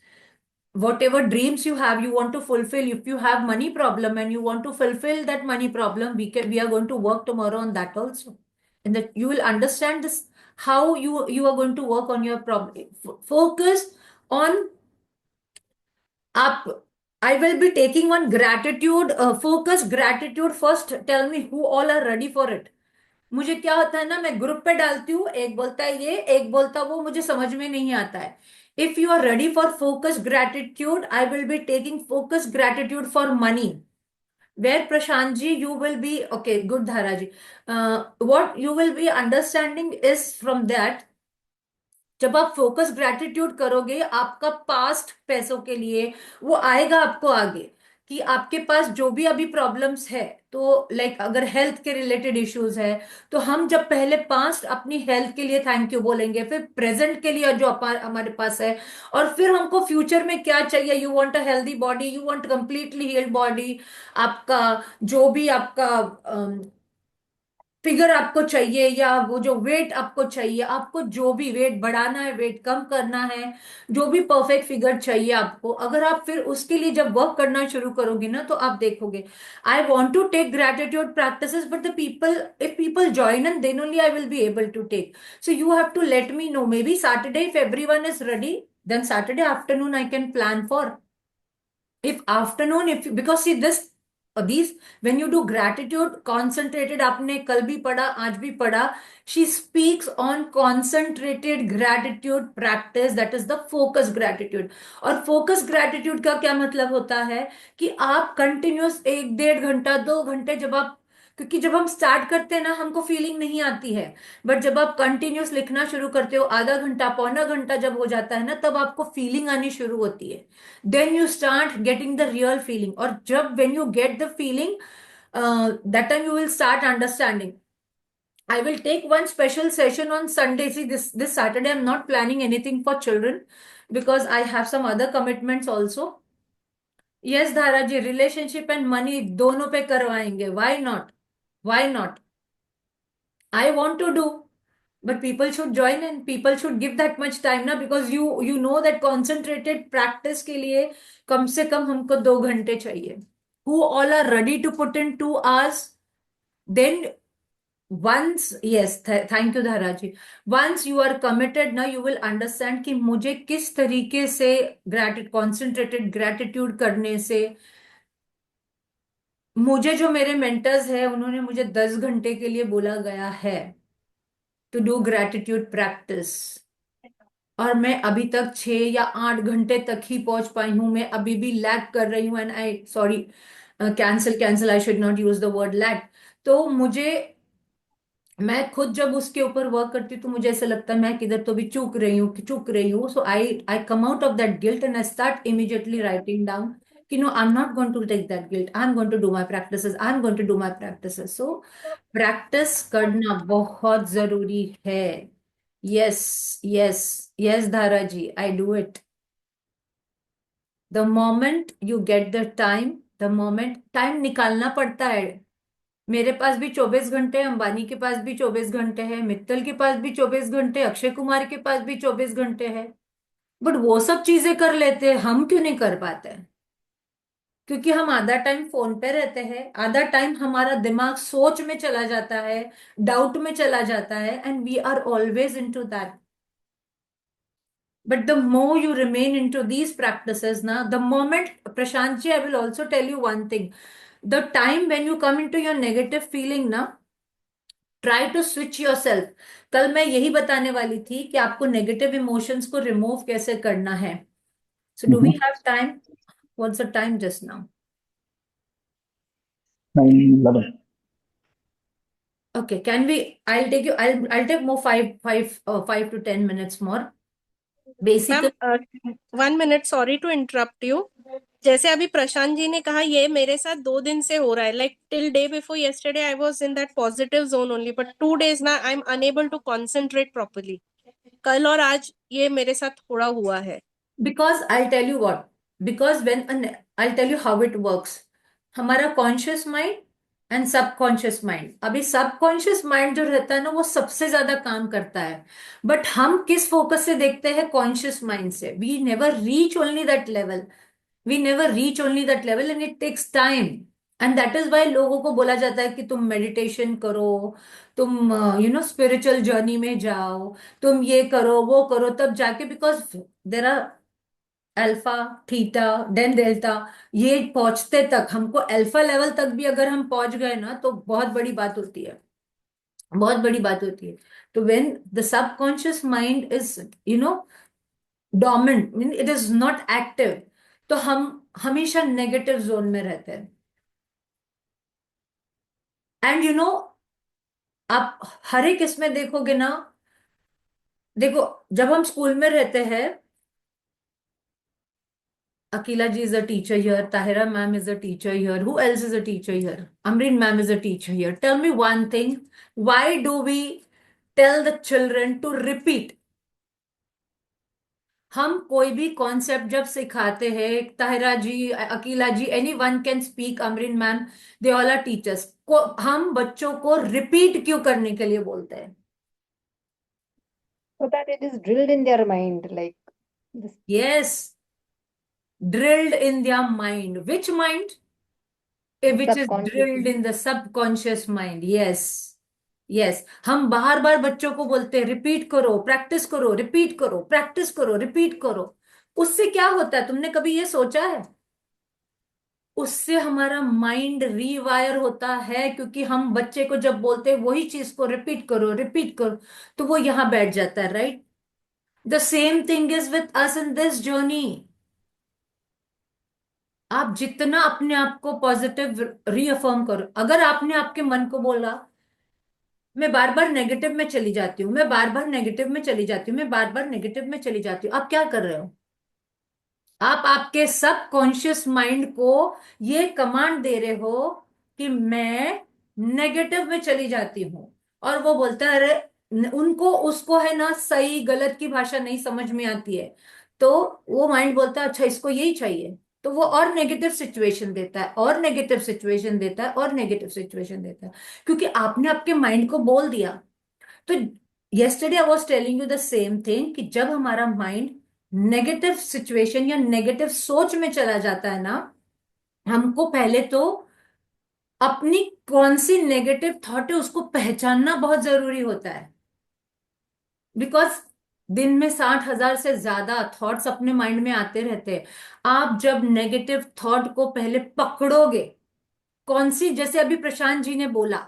whatever dreams you have, you want to fulfill. If you have money problem and you want to fulfill that money problem, we are going to work tomorrow on that also, and that you will understand this, how you are going to work on your problem. Focus on up. I will be taking one gratitude, focus gratitude first. Tell me who all are ready for it. मुझे क्या होता है ना, मैं group पे डालती हूँ, एक बोलता है ये, एक बोलता वो, मुझे समझ में नहीं आता है. If you are ready for focus gratitude, I will be taking focus gratitude for money. Where Prashant ji, you will be okay. Good, Dhara ji. What you will be understanding is from that, जब आप focus gratitude करोगे, आपका past पैसों के लिए वो आएगा आपको आगे. कि आपके पास जो भी अभी प्रॉब्लम्स है, तो लाइक अगर हेल्थ के रिलेटेड इश्यूज है, तो हम जब पहले पास्ट अपनी हेल्थ के लिए थैंक यू बोलेंगे, फिर प्रेजेंट के लिए जो हमारे पास है, और फिर हमको फ्यूचर में क्या चाहिए. You want a healthy body, you want completely healed body. आपका जो भी आपका फिगर आपको चाहिए, या वो जो वेट आपको चाहिए, आपको जो भी वेट बढ़ाना है, वेट कम करना है, जो भी परफेक्ट फिगर चाहिए आपको, अगर आप फिर उसके लिए जब वर्क करना शुरू करोगे ना, तो आप देखोगे. I want to take gratitude practices, but the people, if people join and then only I will be able to take. So you have to let me know, maybe Saturday, if everyone is ready, then Saturday afternoon I can plan for. If afternoon, if because see this, these, when you do gratitude concentrated, आपने कल भी पढ़ा, आज भी पढ़ा, she speaks on concentrated gratitude practice, that is the focus gratitude. और focus gratitude का क्या मतलब होता है कि आप कंटिन्यूस 1 1.5 घंटा 2 घंटे, जब आप, क्योंकि जब हम स्टार्ट करते हैं ना, हमको फीलिंग नहीं आती है. बट जब आप कंटिन्यूस लिखना शुरू करते हो, आधा घंटा पौना घंटा जब हो जाता है ना, तब आपको फीलिंग आनी शुरू होती है. Then you start getting the real feeling. Or जब when you get the feeling, that time you will start understanding. I will take one special session on Sunday. See, this Saturday I'm not planning anything for children because I have some other commitments also. Yes, Dhara ji, relationship and money दोनों पे करवाएंगे. Why not? Why not? I want to do. But people should join and people should give that much time ना, because you know that concentrated practice के लिए कम से कम हमको 2 घंटे चाहिए. Who all are ready to put in 2 hours? Then once, yes, thank you Dhara ji. Once you are committed ना, you will understand कि मुझे किस तरीके से concentrated gratitude करने से, मुझे जो मेरे मेंटर्स है, उन्होंने मुझे 10 घंटे के लिए बोला गया है टू डू ग्रैटिट्यूड प्रैक्टिस. और मैं अभी तक 6 या 8 घंटे तक ही पहुंच पाई हूं. मैं अभी भी लैग कर रही हूँ. And I sorry, cancel, I should not use the word lag. तो मुझे, मैं खुद जब उसके ऊपर वर्क करती हूँ, तो मुझे ऐसा लगता है मैं किधर तो भी चूक रही हूँ. So I come out of that guilt and I start immediately writing down कि no, I am not going to take that guilt, I am going to do my practices, I am going to do my practices. So practice करना बहुत जरूरी है. Yes, yes, yes Dhara ji, I do it. The moment you get the time, the moment, time निकालना पड़ता है. मेरे पास भी 24 घंटे, अंबानी के पास भी 24 घंटे है, मित्तल के पास भी 24 घंटे, अक्षय कुमार के पास भी 24 घंटे है। बट वो सब चीजें कर लेते हैं, हम क्यों नहीं कर पाते हैं? क्योंकि हम आधा टाइम फोन पे रहते हैं, आधा टाइम हमारा दिमाग सोच में चला जाता है, डाउट में चला जाता है, and we are always into that. But the more you remain into these practices, now, the moment, Prashant ji, I will also tell you one thing. The time when you come into your negative feeling, now, try to switch yourself. कल मैं यही बताने वाली थी कि आपको negative emotions को remove कैसे करना है. So do we Mhm. have time? What's the time just now? 9:11. Okay, can we? I'll take you. I'll take more 5 to 10 minutes more. Ma'am Basically, 1 minute, sorry to interrupt you. जैसे अभी प्रशांत जी ने कहा, ये मेरे साथ 2 दिन से हो रहा है। Like till day before yesterday I was in that positive zone only, but 2 days ना I am unable to concentrate properly. कल और आज ये मेरे साथ थोड़ा हुआ है। because I'll tell you what. Because I'll tell you how it works. हमारा conscious mind and subconscious mind, अभी सबकॉन्शियस माइंड जो रहता है ना, वो सबसे ज्यादा काम करता है। बट हम किस फोकस से देखते हैं? कॉन्शियस माइंड से। We never reach only that level, we never reach only that level, and it takes time. And that is why लोगों को बोला जाता है कि तुम मेडिटेशन करो, तुम स्पिरिचुअल जर्नी में जाओ, तुम ये करो वो करो, तब जाके, because there are alpha, theta, then delta, ये पहुंचते तक हमको अल्फा लेवल तक भी अगर हम पहुंच गए ना, तो बहुत बड़ी बात होती है, बहुत बड़ी बात होती है। तो when the subconscious mind is you know dominant, mean it is not active, तो हम हमेशा नेगेटिव जोन में रहते हैं। एंड आप हर एक इसमें देखोगे ना, देखो, जब हम स्कूल में रहते हैं, Akila ji is a teacher here. Tahira ma'am is a teacher here. Who else is a teacher here? Amreen ma'am is a teacher here. Tell me one thing. Why do we tell the children to repeat? हम कोई भी concept जब सिखाते हैं, Tahira ji, Akila ji, anyone can speak, Amreen ma'am, they all are teachers, को हम बच्चों को रिपीट क्यों करने के लिए बोलते हैं? So that it is drilled in their mind, like this yes, drilled in their mind. Which mind? Which is subconscious. drilled in the subconscious mind. Yes, yes. हम बार बार बच्चों को बोलते हैं रिपीट करो, प्रैक्टिस करो, रिपीट करो, प्रैक्टिस करो, repeat करो। उससे क्या होता है? तुमने कभी ये सोचा है? उससे हमारा माइंड रीवायर होता है, क्योंकि हम बच्चे को जब बोलते हैं वही चीज को रिपीट करो, रिपीट करो, तो वो यहां बैठ जाता है, right? The same thing is with us in this journey. आप जितना अपने आप को पॉजिटिव रीअफर्म करो, अगर आपने आपके मन को बोला मैं बार बार नेगेटिव में चली जाती हूँ, मैं बार बार नेगेटिव में चली जाती हूँ, मैं बार बार नेगेटिव में चली जाती हूँ, आप क्या कर रहे हो? आप आपके सब कॉन्शियस माइंड को ये कमांड दे रहे हो कि मैं नेगेटिव में चली जाती हूँ, और वो बोलता है, अरे उनको उसको है ना, सही गलत की भाषा नहीं समझ में आती है, तो वो माइंड बोलता है अच्छा इसको यही चाहिए, तो वो और नेगेटिव सिचुएशन देता है, और नेगेटिव सिचुएशन देता है, और नेगेटिव सिचुएशन देता है, क्योंकि आपने आपके माइंड को बोल दिया। तो yesterday I was telling you the same thing कि जब हमारा माइंड नेगेटिव सिचुएशन या नेगेटिव सोच में चला जाता है ना, हमको पहले तो अपनी कौन सी नेगेटिव थॉट है उसको पहचानना बहुत जरूरी होता है। बिकॉज दिन में 60,000 से ज्यादा थॉट्स अपने माइंड में आते रहते हैं। आप जब नेगेटिव थॉट को पहले पकड़ोगे, कौन सी, जैसे अभी प्रशांत जी ने बोला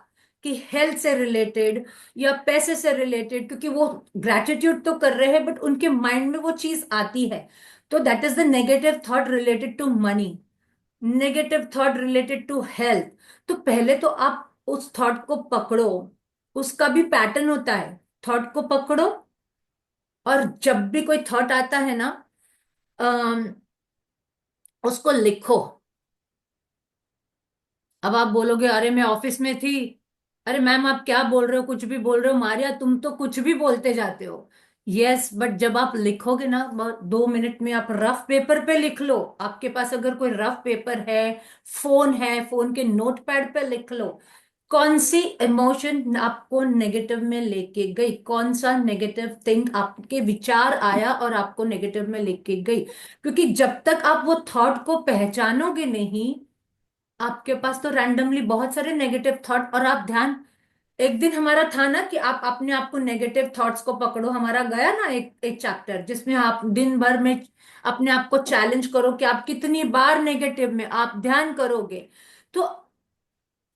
कि हेल्थ से रिलेटेड या पैसे से रिलेटेड, क्योंकि वो ग्रेटिट्यूड तो कर रहे हैं बट उनके माइंड में वो चीज आती है, तो that is the negative thought related to money, negative thought related to health. तो पहले तो आप उस थॉट को पकड़ो, उसका भी पैटर्न होता है, थॉट को पकड़ो, और जब भी कोई थॉट आता है ना, अम, उसको लिखो। अब आप बोलोगे अरे मैं ऑफिस में थी, अरे मैम आप क्या बोल रहे हो, कुछ भी बोल रहे हो, मारिया तुम तो कुछ भी बोलते जाते हो। यस, बट जब आप लिखोगे ना, 2 मिनट में आप रफ पेपर पे लिख लो, आपके पास अगर कोई रफ पेपर है, फोन के नोटपैड पे लिख लो, कौन सी इमोशन आपको नेगेटिव में लेके गई, कौन सा नेगेटिव थिंग आपके विचार आया और आपको नेगेटिव में लेके गई। क्योंकि जब तक आप वो थॉट को पहचानोगे नहीं, आपके पास तो रैंडमली बहुत सारे नेगेटिव थॉट, और आप ध्यान, एक दिन हमारा था ना कि आप अपने आप को नेगेटिव थॉट्स को पकड़ो, हमारा गया ना एक एक चैप्टर जिसमें आप दिन भर में अपने आप को चैलेंज करो कि आप कितनी बार नेगेटिव में आप ध्यान करोगे। तो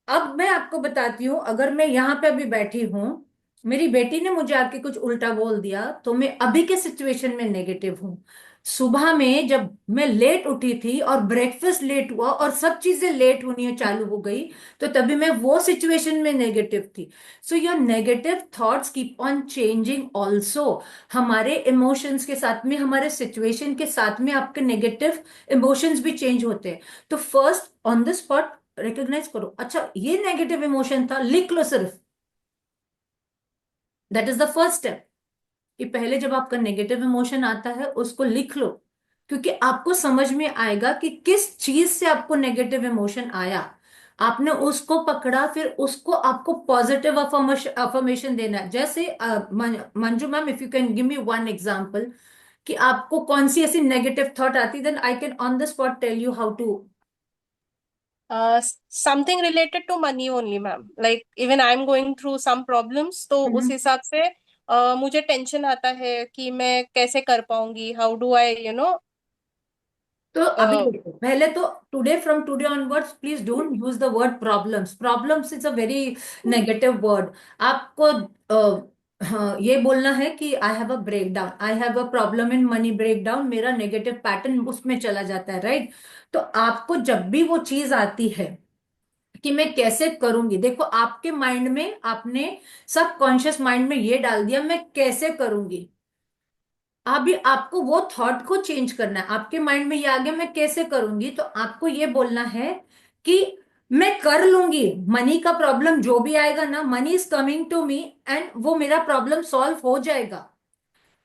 अब मैं आपको बताती हूँ, अगर मैं यहाँ पे अभी बैठी हूँ, मेरी बेटी ने मुझे आके कुछ उल्टा बोल दिया, तो मैं अभी के सिचुएशन में नेगेटिव हूँ। सुबह में जब मैं लेट उठी थी और ब्रेकफास्ट लेट हुआ और सब चीजें लेट होनी है चालू हो गई, तो तभी मैं वो सिचुएशन में नेगेटिव थी। So your negative thoughts keep on changing also. हमारे इमोशंस के साथ में, हमारे सिचुएशन के साथ में आपके नेगेटिव इमोशंस भी चेंज होते हैं। तो first on the spot recognize करो, अच्छा ये नेगेटिव इमोशन था, लिख लो सिर्फ। That is the first step, कि पहले जब आपका नेगेटिव इमोशन आता है उसको लिख लो। क्योंकि आपको समझ में आएगा कि किस चीज से आपको नेगेटिव इमोशन आया, आपने उसको पकड़ा, फिर उसको आपको पॉजिटिव अफर्मेशन देना है। जैसे Manju ma'am, if you can give me one example कि आपको कौन सी ऐसी नेगेटिव थॉट आती, then I can on the spot tell you how to. Something related to money only ma'am, like even I am going through some problems, तो उस हिसाब से मुझे टेंशन आता है कि मैं कैसे कर पाऊंगी, हाउ डू आई तो अभी देखो, पहले तो today, from today onwards please don't use the word problems. Problems is a very negative word. आपको हाँ, ये बोलना है कि I have a break down, I have a problem in money break down, मेरा नेगेटिव पैटर्न उसमें चला जाता है, राइट। तो आपको जब भी वो चीज आती है कि मैं कैसे करूंगी, देखो आपके माइंड में आपने, सबकॉन्शियस माइंड में ये डाल दिया मैं कैसे करूंगी। अभी आपको वो थॉट को चेंज करना है। आपके माइंड में ये आ गया मैं कैसे करूंगी, तो आपको ये बोलना है कि मैं कर लूंगी। मनी का प्रॉब्लम जो भी आएगा ना, money is coming to me and वो मेरा प्रॉब्लम सॉल्व हो जाएगा।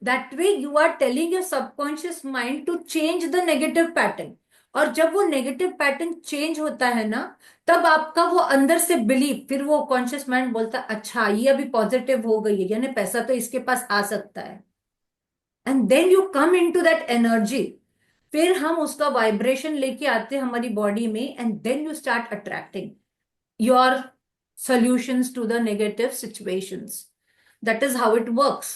That way you are telling your subconscious mind to change the negative pattern. और जब वो नेगेटिव पैटर्न चेंज होता है ना, तब आपका वो अंदर से बिलीव, फिर वो कॉन्शियस माइंड बोलता है अच्छा ये अभी पॉजिटिव हो गई है, यानी पैसा तो इसके पास आ सकता है। And then you come in to that energy, फिर हम उसका वाइब्रेशन लेके आते हैं हमारी बॉडी में, and then you start attracting your solutions to the negative situations. That is how it works.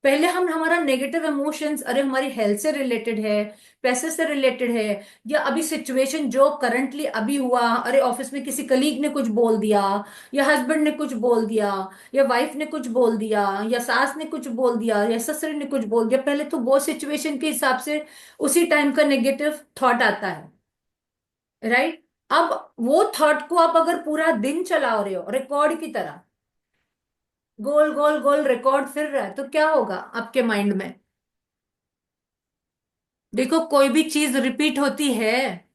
पहले हम हमारा नेगेटिव इमोशंस, अरे हमारी हेल्थ से रिलेटेड है, पैसे से रिलेटेड है, या अभी सिचुएशन जो करंटली अभी हुआ, अरे ऑफिस में किसी कलीग ने कुछ बोल दिया, या हस्बैंड ने कुछ बोल दिया, या वाइफ ने कुछ बोल दिया, या सास ने कुछ बोल दिया, या ससुर ने कुछ बोल दिया, पहले तो वो सिचुएशन के हिसाब से उसी टाइम का नेगेटिव थॉट आता है, राइट। अब वो थॉट को आप अगर पूरा दिन चला रहे हो रिकॉर्ड की तरह, गोल गोल गोल रिकॉर्ड फिर रहा है, तो क्या होगा आपके माइंड में। देखो कोई भी चीज रिपीट होती है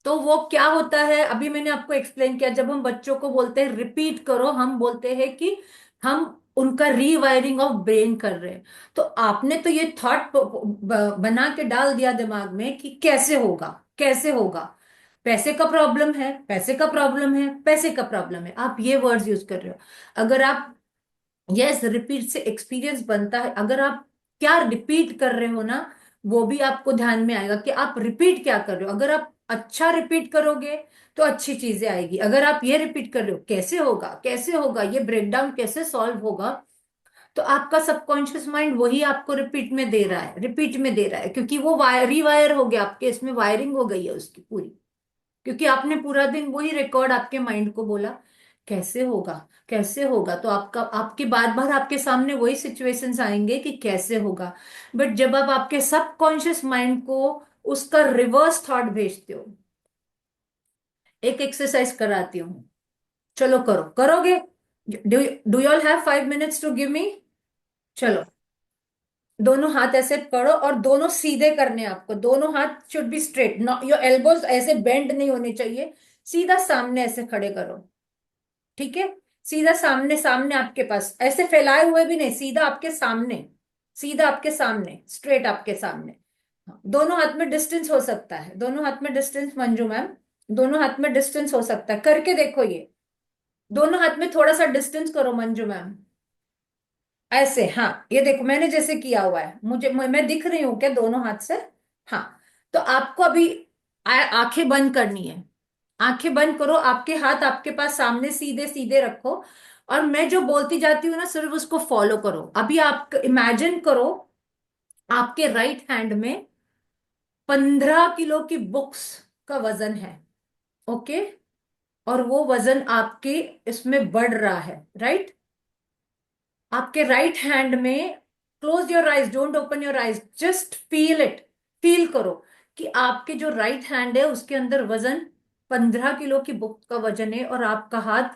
तो वो क्या होता है, अभी मैंने आपको एक्सप्लेन किया, जब हम बच्चों को बोलते हैं रिपीट करो, हम बोलते हैं कि हम उनका रीवायरिंग ऑफ ब्रेन कर रहे हैं। तो आपने तो ये थॉट बना के डाल दिया दिमाग में कि कैसे होगा, कैसे होगा, पैसे का प्रॉब्लम है, पैसे का प्रॉब्लम है, पैसे का प्रॉब्लम है, आप ये वर्ड्स यूज कर रहे हो। अगर आप, यस, रिपीट से एक्सपीरियंस बनता है, अगर आप क्या रिपीट कर रहे हो ना, वो भी आपको ध्यान में आएगा कि आप रिपीट क्या कर रहे हो। अगर आप अच्छा रिपीट करोगे तो अच्छी चीजें आएगी। अगर आप ये रिपीट कर रहे हो कैसे होगा, कैसे होगा, ये ब्रेकडाउन कैसे सॉल्व होगा, तो आपका सबकॉन्शियस माइंड वही आपको रिपीट में दे रहा है, रिपीट में दे रहा है, क्योंकि वो रिवायर हो गया, आपके इसमें वायरिंग हो गई है उसकी पूरी। क्योंकि आपने पूरा दिन वही रिकॉर्ड आपके माइंड को बोला कैसे होगा, कैसे होगा, तो आपका, आपके बार बार आपके सामने वही सिचुएशंस आएंगे कि कैसे होगा। बट जब आप आपके सबकॉन्शियस माइंड को उसका रिवर्स थॉट भेजते हो, एक एक्सरसाइज कराती हूँ, चलो करो, करोगे। Do you all have 5 minutes to give me. चलो, दोनों हाथ ऐसे पकड़ो और दोनों सीधे करने हैं आपको, दोनों हाथ should be straight, your elbows ऐसे बेंड नहीं होने चाहिए, सीधा सामने ऐसे खड़े करो, ठीक है। सीधा सामने, सामने आपके पास, ऐसे फैलाए हुए भी नहीं, सीधा आपके सामने, सीधा आपके सामने, स्ट्रेट आपके सामने। हाँ, दोनों हाथ में डिस्टेंस हो सकता है, दोनों हाथ में डिस्टेंस मंजू मैम, दोनों हाथ में डिस्टेंस हो सकता है, करके देखो ये। दोनों हाथ में थोड़ा सा डिस्टेंस करो मंजू मैम, ऐसे, हाँ ये देखो मैंने जैसे किया हुआ है, मुझे मैं दिख रही हूँ क्या दोनों हाथ से? हाँ। तो आपको अभी आंखें बंद करनी है। आंखें बंद करो, आपके हाथ आपके पास सामने सीधे सीधे रखो, और मैं जो बोलती जाती हूँ ना सिर्फ उसको फॉलो करो। अभी आप इमेजिन करो आपके राइट हैंड में 15 किलो की बुक्स का वजन है। ओके। और वो वजन आपके इसमें बढ़ रहा है, राइट? आपके राइट हैंड में, close your eyes, don't open your eyes, just feel it. Feel करो कि आपके जो राइट हैंड है उसके अंदर वजन 15 किलो की बुक का वजन है, और आपका हाथ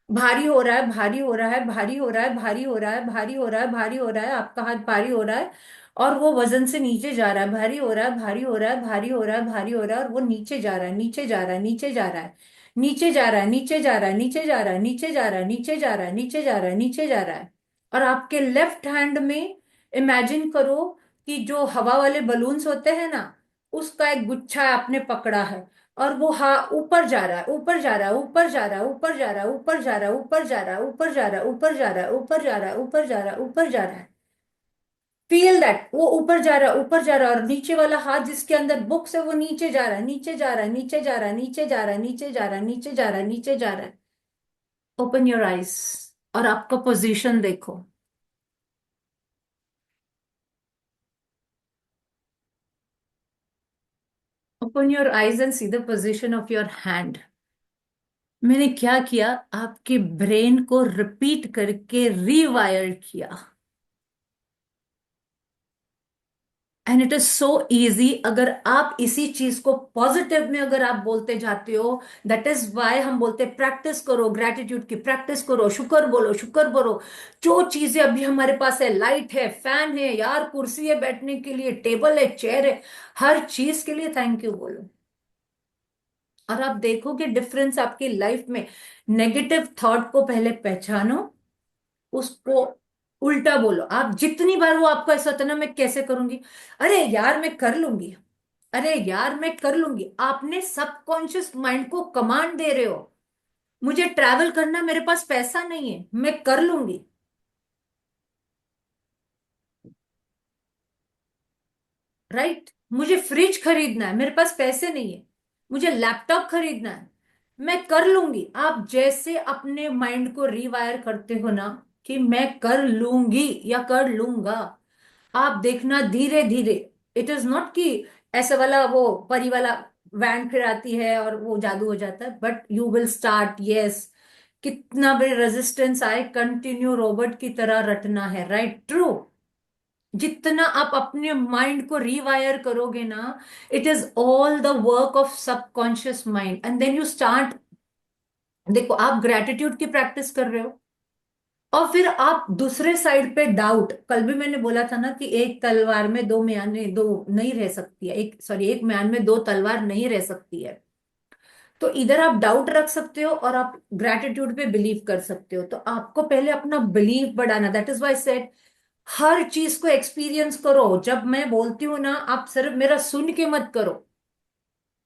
भारी हो रहा है, भारी हो रहा है, भारी हो रहा है, भारी हो रहा है, भारी हो रहा है, भारी हो रहा है, आपका हाथ भारी हो रहा है, और वो वजन से नीचे जा रहा है, भारी हो रहा है, भारी हो रहा है, भारी हो रहा है, भारी हो रहा है, और वो नीचे जा रहा है, नीचे जा रहा है, नीचे जा रहा है, नीचे जा रहा है, नीचे जा रहा है, नीचे जा रहा है, नीचे जा रहा है, नीचे जा रहा है, नीचे जा रहा है, नीचे जा रहा है। और आपके लेफ्ट हैंड में इमेजिन करो कि जो हवा वाले बलून्स होते हैं ना, उसका एक गुच्छा आपने पकड़ा है, और वो हा ऊपर जा रहा है, ऊपर जा रहा है, ऊपर जा रहा है, ऊपर जा रहा है, ऊपर जा रहा है, ऊपर जा रहा है, ऊपर जा रहा है, ऊपर जा रहा है, ऊपर जा रहा है, ऊपर जा रहा है, ऊपर जा रहा है। फील दैट वो ऊपर जा रहा है, ऊपर जा रहा है, और नीचे वाला हाथ जिसके अंदर बुक्स है वो नीचे जा रहा है, नीचे जा रहा है, नीचे जा रहा है, नीचे जा रहा है, नीचे जा रहा है, नीचे जा रहा है, नीचे जा रहा है। ओपन योर आईज और आपका पोजीशन देखो। Open your eyes and see the position of your hand. मैंने क्या किया, आपके ब्रेन को रिपीट करके रीवायर किया। And it is so easy. अगर आप इसी चीज को पॉजिटिव में अगर आप बोलते जाते हो, दैट इज वाई हम बोलते प्रैक्टिस करो, ग्रेटिट्यूड की प्रैक्टिस करो, शुक्र बोलो, शुक्र बोलो। जो चीजें अभी हमारे पास है, लाइट है, फैन है यार, कुर्सी है बैठने के लिए, टेबल है, चेयर है, हर चीज के लिए थैंक यू बोलो। और आप देखोगे डिफरेंस आपकी लाइफ में। नेगेटिव थॉट को पहले पहचानो, उसको उल्टा बोलो। आप जितनी बार, वो आपको ऐसा होता है ना, मैं कैसे करूंगी, अरे यार मैं कर लूंगी, अरे यार मैं कर लूंगी, आपने सबकॉन्शियस माइंड को कमांड दे रहे हो, मुझे ट्रैवल करना, मेरे पास पैसा नहीं है, मैं कर लूंगी। राइट? मुझे फ्रिज खरीदना है, मेरे पास पैसे नहीं है, मुझे लैपटॉप खरीदना है, मैं कर लूंगी। आप जैसे अपने माइंड को रिवायर करते हो ना कि मैं कर लूंगी या कर लूंगा, आप देखना धीरे धीरे। इट इज नॉट कि ऐसा वाला वो परी वाला वैन फिर आती है और वो जादू हो जाता है, but you will start, yes. कितना भी रेजिस्टेंस आए, कंटिन्यू रोबोट की तरह रटना है, राइट? ट्रू। जितना आप अपने माइंड को रिवायर करोगे ना, it is all the work of subconscious mind, and then you start. देखो आप ग्रेटिट्यूड की प्रैक्टिस कर रहे हो, और फिर आप दूसरे साइड पे डाउट, कल भी मैंने बोला था ना कि एक तलवार में दो म्याने, दो नहीं रह सकती है, एक सॉरी एक म्यान में दो तलवार नहीं रह सकती है। तो इधर आप डाउट रख सकते हो और आप ग्रेटिट्यूड पे बिलीव कर सकते हो। तो आपको पहले अपना बिलीव बढ़ाना, दैट इज वाई सेड हर चीज को एक्सपीरियंस करो। जब मैं बोलती हूँ ना, आप सिर्फ मेरा सुन के मत करो।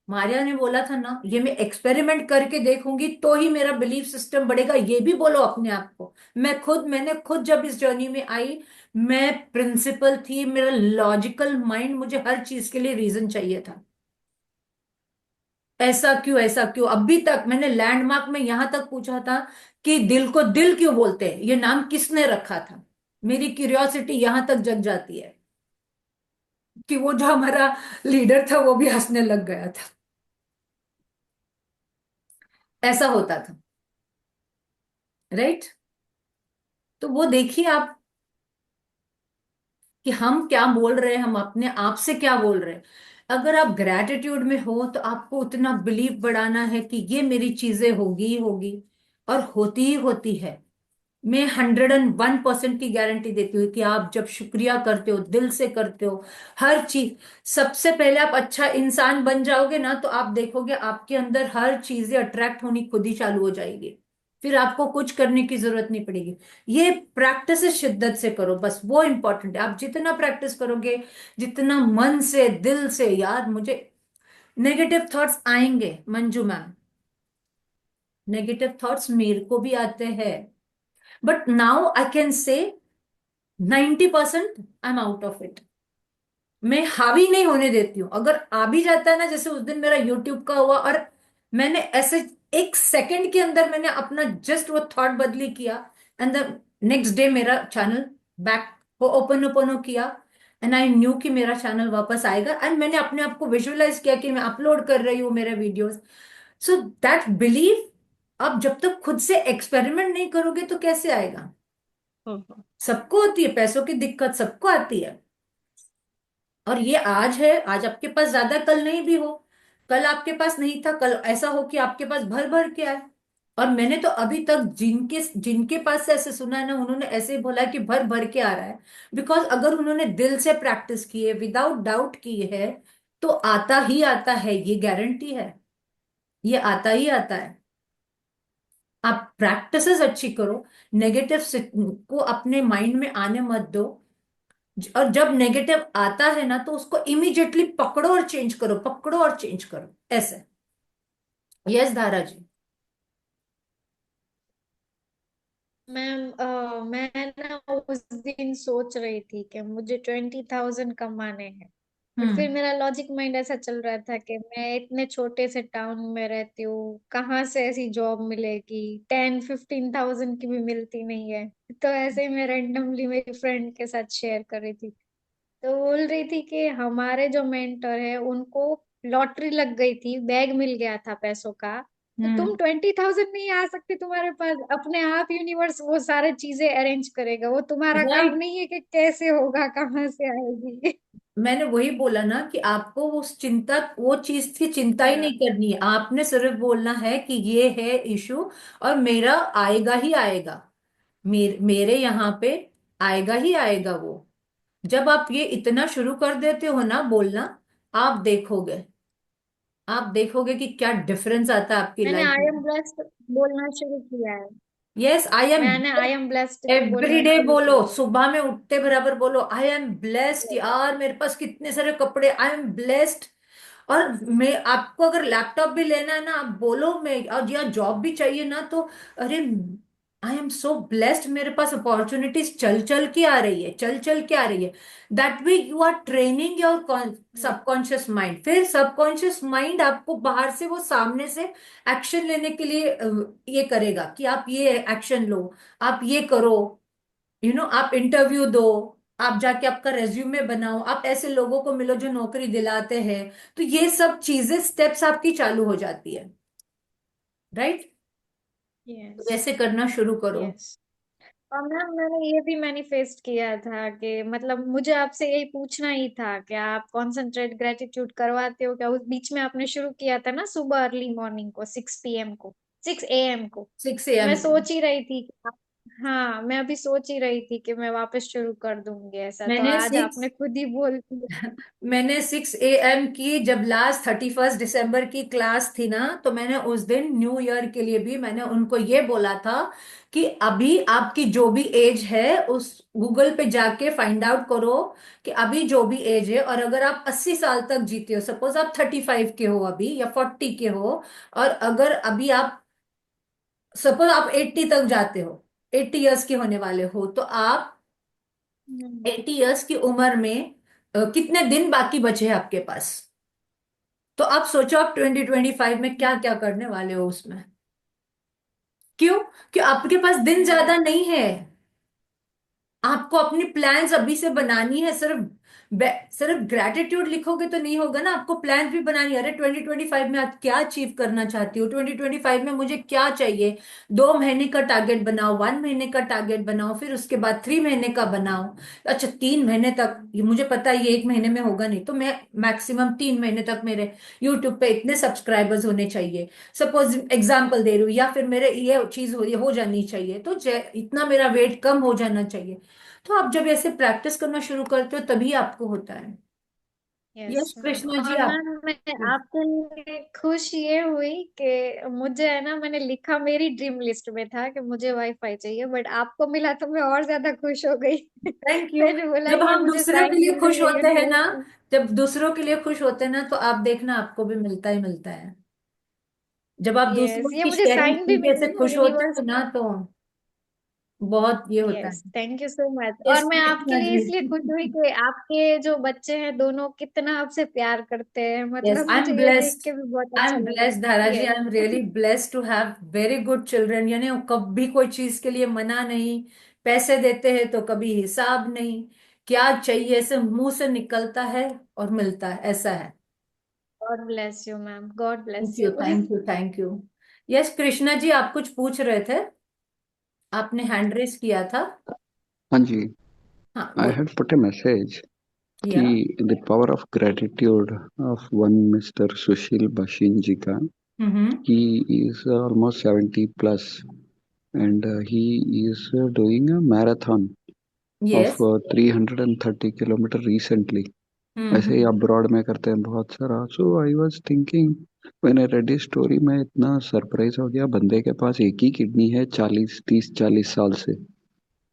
मारिया ने बोला था ना, ये मैं एक्सपेरिमेंट करके देखूंगी तो ही मेरा बिलीफ सिस्टम बढ़ेगा, ये भी बोलो अपने आप को। मैंने खुद जब इस जर्नी में आई, मैं प्रिंसिपल थी, मेरा लॉजिकल माइंड, मुझे हर चीज के लिए रीजन चाहिए था। ऐसा क्यों, ऐसा क्यों? अभी तक मैंने लैंडमार्क में यहां तक पूछा था कि दिल को दिल क्यों बोलते हैं, ये नाम किसने रखा था। मेरी क्यूरियोसिटी यहां तक जग जाती है कि वो जो हमारा लीडर था वो भी हंसने लग गया था। ऐसा होता था, राइट? तो वो देखिए आप कि हम क्या बोल रहे हैं, हम अपने आप से क्या बोल रहे हैं। अगर आप ग्रेटिट्यूड में हो तो आपको उतना बिलीव बढ़ाना है कि ये मेरी चीजें होगी ही होगी, और होती ही होती है। मैं 101% की गारंटी देती हूँ कि आप जब शुक्रिया करते हो, दिल से करते हो, हर चीज, सबसे पहले आप अच्छा इंसान बन जाओगे ना, तो आप देखोगे आपके अंदर हर चीजें अट्रैक्ट होनी खुद ही चालू हो जाएगी। फिर आपको कुछ करने की जरूरत नहीं पड़ेगी। ये प्रैक्टिस शिद्दत से करो, बस वो इंपॉर्टेंट है। आप जितना प्रैक्टिस करोगे, जितना मन से, दिल से, यार मुझे नेगेटिव थॉट्स आएंगे मंजू मैम, नेगेटिव थॉट्स मेरे को भी आते हैं, but now I can say 90% I am out of it. मैं हावी नहीं होने देती हूँ। अगर आ भी जाता है ना, जैसे उस दिन मेरा यूट्यूब का हुआ, और मैंने ऐसे एक सेकंड के अंदर मैंने अपना जस्ट वो थॉट बदली किया, एंड द नेक्स्ट डे मेरा चैनल बैक वो ओपन ओपन हो किया, एंड आई न्यू कि मेरा चैनल वापस आएगा, एंड मैंने अपने आप को विजुअलाइज किया कि मैं अपलोड कर रही हूँ मेरे वीडियोस। सो दैट बिलीव, आप जब तक खुद से एक्सपेरिमेंट नहीं करोगे तो कैसे आएगा? हम्म। सबको होती है, पैसों की दिक्कत सबको आती है। और ये आज है, आज आपके पास ज्यादा, कल नहीं भी हो। कल आपके पास नहीं था, कल ऐसा हो कि आपके पास भर भर के आए। और मैंने तो अभी तक जिनके जिनके पास से ऐसे सुना है ना, उन्होंने ऐसे ही बोला कि भर भर के आ रहा है। बिकॉज अगर उन्होंने दिल से प्रैक्टिस की है, विदाउट डाउट की है, तो आता ही आता है, ये गारंटी है, ये आता ही आता है। आप प्रैक्टिसेस अच्छी करो, नेगेटिव को अपने माइंड में आने मत दो। और जब नेगेटिव आता है ना, तो उसको इमीडिएटली पकड़ो और चेंज करो, पकड़ो और चेंज करो, ऐसे। यस धारा जी। मैम मैं ना उस दिन सोच रही थी कि मुझे 20,000 कमाने हैं। बट फिर हम्म। मेरा लॉजिक माइंड ऐसा चल रहा था कि मैं इतने छोटे से टाउन में रहती हूँ, कहाँ से ऐसी जॉब मिलेगी, 10-15,000 की भी मिलती नहीं है। तो ऐसे ही मैं रैंडमली मेरी फ्रेंड के साथ शेयर कर रही थी, तो बोल रही थी कि हमारे जो मेंटर है उनको लॉटरी लग गई थी, बैग मिल गया था पैसों का। तो हम्म। तुम 20,000 नहीं आ सकती तुम्हारे पास, अपने आप यूनिवर्स वो सारे चीजें अरेंज करेगा, वो तुम्हारा काम राइट। नहीं है कि कैसे होगा, कहाँ से आएगी। मैंने वही बोला ना कि आपको उस चिंता, वो चीज की चिंता ही नहीं करनी है। आपने सिर्फ बोलना है कि ये है इशू, और मेरा आएगा ही आएगा, मेरे यहाँ पे आएगा ही आएगा वो। जब आप ये इतना शुरू कर देते हो ना बोलना, आप देखोगे, आप देखोगे कि क्या डिफरेंस आता है आपकी मैंने लाइफ आई एम में। ब्लेस्ड बोलना शुरू किया है। Yes I am. मैंने आई एम ब्लेस्ड एवरी बोलना डे शुरू बोलो, किया सुबह में उठते बराबर बोलो, आई एम ब्लेस्ड है। यार, मेरे पास कितने सारे कपड़े, आई एम ब्लेस्ड। और मैं आपको अगर लैपटॉप भी लेना है ना, आप बोलो, मैं, और या जॉब भी चाहिए ना, तो अरे आई एम सो ब्लेस्ड, मेरे पास अपॉर्चुनिटीज चल चल के आ रही है, चल चल के आ रही है। That way you are training your subconscious mind. फिर सबकॉन्शियस माइंड आपको बाहर से, वो सामने से एक्शन लेने के लिए ये करेगा कि आप ये एक्शन लो, आप ये करो, आप इंटरव्यू दो, आप जाके आपका रेज्यूमे बनाओ, आप ऐसे लोगों को मिलो जो नौकरी दिलाते हैं। तो ये सब चीजें, स्टेप्स आपकी चालू हो जाती है, राइट? तो यस। वैसे करना शुरू करो। यस। और मैम मैंने ये भी मैनिफेस्ट किया था कि मतलब मुझे आपसे यही पूछना ही था कि आप कॉन्सेंट्रेट ग्रेटिट्यूड करवाते हो क्या? उस बीच में आपने शुरू किया था ना सुबह अर्ली मॉर्निंग को, 6 PM को, 6 AM को। 6 AM मैं को। सोच ही रही थी कि हाँ, मैं अभी सोच ही रही थी कि मैं वापस शुरू कर दूंगी ऐसा, तो मैंने आज सिक्स आपने खुद ही बोल दिया। मैंने 6 AM की, जब लास्ट 31 दिसंबर की क्लास थी ना, तो मैंने उस दिन न्यू ईयर के लिए भी मैंने उनको ये बोला था कि अभी आपकी जो भी एज है, उस गूगल पे जाके फाइंड आउट करो कि अभी जो भी एज है, और अगर आप 80 साल तक जीते हो, सपोज आप 35 के हो अभी, या 40 के हो, और अगर अभी आप, सपोज आप 80 तक जाते हो, 80 इयर्स के होने वाले हो, तो आप हम्म। 80 इयर्स की उम्र में कितने दिन बाकी बचे हैं आपके पास? तो आप सोचो, आप 2025 में क्या क्या करने वाले हो उसमें। क्यों? कि आपके पास दिन ज्यादा नहीं है। आपको अपनी प्लान्स अभी से बनानी है। सिर्फ ग्रेटिट्यूड लिखोगे तो नहीं होगा ना, आपको प्लान्स भी बनानी है। अरे 2025 में आप क्या अचीव करना चाहती हो, 2025 में मुझे क्या चाहिए। 2 महीने का टारगेट बनाओ, 1 महीने का टारगेट बनाओ, फिर उसके बाद 3 महीने का बनाओ। अच्छा, 3 महीने तक, ये मुझे पता है ये 1 महीने में होगा नहीं, तो मैं मैक्सिमम 3 महीने तक मेरे यूट्यूब पे इतने सब्सक्राइबर्स होने चाहिए, सपोज एग्जाम्पल दे रही हूँ, या फिर मेरे ये चीज हो जानी चाहिए, तो इतना मेरा वेट कम हो जाना चाहिए। तो आप जब ऐसे प्रैक्टिस करना शुरू करते हो, तभी आपको होता है। Yes yes ma'am. Krishna ji, और आप। मैम मैं आपके लिए खुश ये हुई कि मुझे है ना, मैंने लिखा मेरी ड्रीम लिस्ट में था कि मुझे वाईफाई चाहिए, बट आपको मिला तो मैं और ज्यादा खुश हो गई। Thank you. मैंने बोला जब ये हम मुझे दूसरे साइन के लिए दे खुश रही है होते हैं ना, यूनिवर्स। जब दूसरों के लिए खुश होते हैं ना, तो आप देखना आपको भी मिलता ही मिलता है। जब आप यस, दूसरों ये की मुझे शेयरिंग साइन भी तरीके से मिला खुश होते यूनिवर्स। हो ना, तो बहुत ये होता है। Yes, thank you so much. Yes और मैं आपके कृष्णा लिए जी। इसलिए खुश हुई कि आपके जो बच्चे हैं दोनों कितना आपसे प्यार करते हैं, यस, मतलब आई एम मुझे ये देख ब्लेस्ड। के भी बहुत आई अच्छा एम लगा। Blessed Dhara ji, I am yes. Really blessed to have very good children. यानी वो कभी कोई चीज के लिए मना नहीं, पैसे देते हैं तो कभी हिसाब नहीं, क्या चाहिए ऐसे मुंह से निकलता है और मिलता है, ऐसा है। God bless you ma'am, God thank bless you, you. Thank you, thank you. Yes Krishna ji, आप कुछ पूछ रहे थे, आपने हैंड रेस किया था। हाँ जी, हाँ I बोल। had put a message कि या। the power of gratitude of one Mr. Sushil Bashin ji का. हम्म। He is almost 70 plus and he is doing a marathon of yes. 330 kilometer recently. ऐसे ही हम्म। Abroad में करते हैं बहुत सारा. So I was thinking when I read this story मैं इतना surprise हो गया. बंदे के पास एक ही किडनी है 40 30 40 साल से.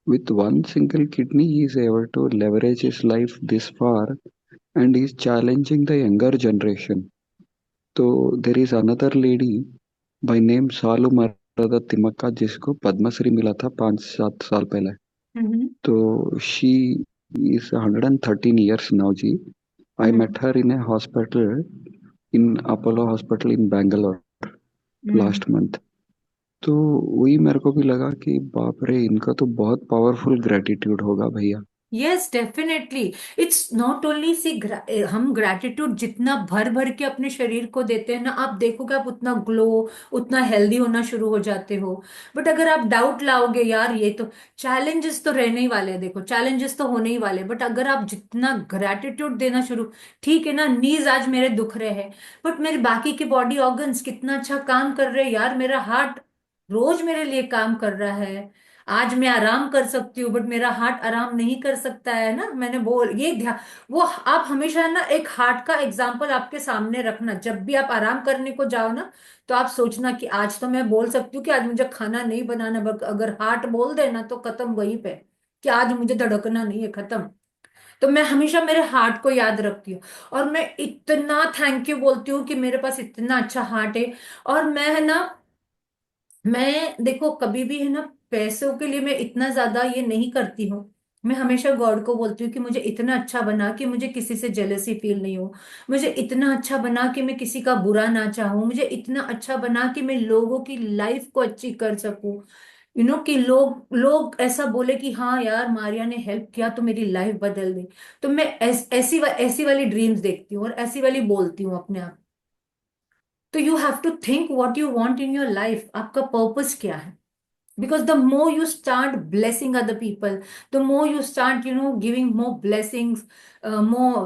With one single kidney, he is able to leverage his life this far and he is challenging the younger generation. So there is another lady by name Salu Marada Timaka जिसको पद्मश्री मिला था 5 7 साल पहले. हम्म। तो she is 113 years now ji. I hmm. met her in a hospital in Apollo Hospital in Bangalore hmm. last month. तो वही मेरे को भी लगा कि बाप रे इनका तो बहुत पावरफुल ग्रेटिट्यूड होगा भैया. Yes definitely. It's not only see, हम ग्रेटिट्यूड जितना भर भर के अपने शरीर को देते हैं ना, आप देखोगे आप उतना ग्लो, उतना हेल्दी होना शुरू हो जाते हो। बट अगर आप डाउट लाओगे यार, ये तो चैलेंजेस तो रहने ही वाले हैं, देखो चैलेंजेस तो होने ही वाले, बट अगर आप जितना ग्रेटिट्यूड देना शुरू, ठीक है ना, नीज आज मेरे दुख रहे हैं, बट मेरे बाकी के बॉडी ऑर्गन्स कितना अच्छा काम कर रहे हैं यार, मेरा हार्ट रोज मेरे लिए काम कर रहा है। आज मैं आराम कर सकती हूँ बट मेरा हार्ट आराम नहीं कर सकता है ना, मैंने बोल ये ध्यान, वो आप हमेशा ना एक हार्ट का एग्जाम्पल आपके सामने रखना, जब भी आप आराम करने को जाओ ना, तो आप सोचना कि आज तो मैं बोल सकती हूँ कि आज मुझे खाना नहीं बनाना, बट अगर हार्ट बोल देना तो खत्म वहीं पे, कि आज मुझे धड़कना नहीं है, खत्म। तो मैं हमेशा मेरे हार्ट को याद रखती हूँ, और मैं इतना थैंक यू बोलती हूँ कि मेरे पास इतना अच्छा हार्ट है। और मैं है ना, मैं देखो कभी भी है ना, पैसों के लिए मैं इतना ज्यादा ये नहीं करती हूँ। मैं हमेशा गॉड को बोलती हूँ कि मुझे इतना अच्छा बना कि मुझे किसी से जेलसी फील नहीं हो, मुझे इतना अच्छा बना कि मैं किसी का बुरा ना चाहूँ, मुझे इतना अच्छा बना कि मैं लोगों की लाइफ को अच्छी कर सकूं, कि लोग लोग ऐसा बोले कि हाँ यार मारिया ने हेल्प किया तो मेरी लाइफ बदल गई। तो मैं ऐसी वाली ड्रीम्स देखती हूँ और ऐसी वाली बोलती हूँ अपने आप। तो you have to think what you want in your life, आपका पर्पस क्या है। Because the more you start blessing other people, the more you start giving more blessings, more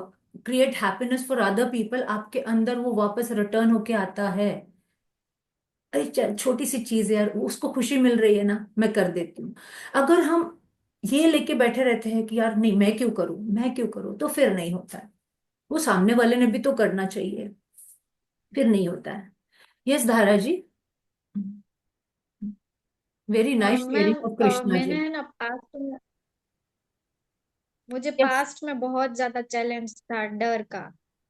create happiness for other people, आपके अंदर वो वापस return होके आता है। अरे छोटी सी चीज है यार, उसको खुशी मिल रही है ना, मैं कर देती हूँ। अगर हम ये लेके बैठे रहते हैं कि यार नहीं मैं क्यों करूं, मैं क्यों करूं, तो फिर नहीं होता है। वो सामने वाले ने भी तो करना चाहिए, फिर नहीं होता है। Yes Dhara ji. Very nice ma'am, sharing of Krishna मैंने जी। है ना पास्ट में, मुझे यस। पास्ट में बहुत ज्यादा चैलेंज था डर का।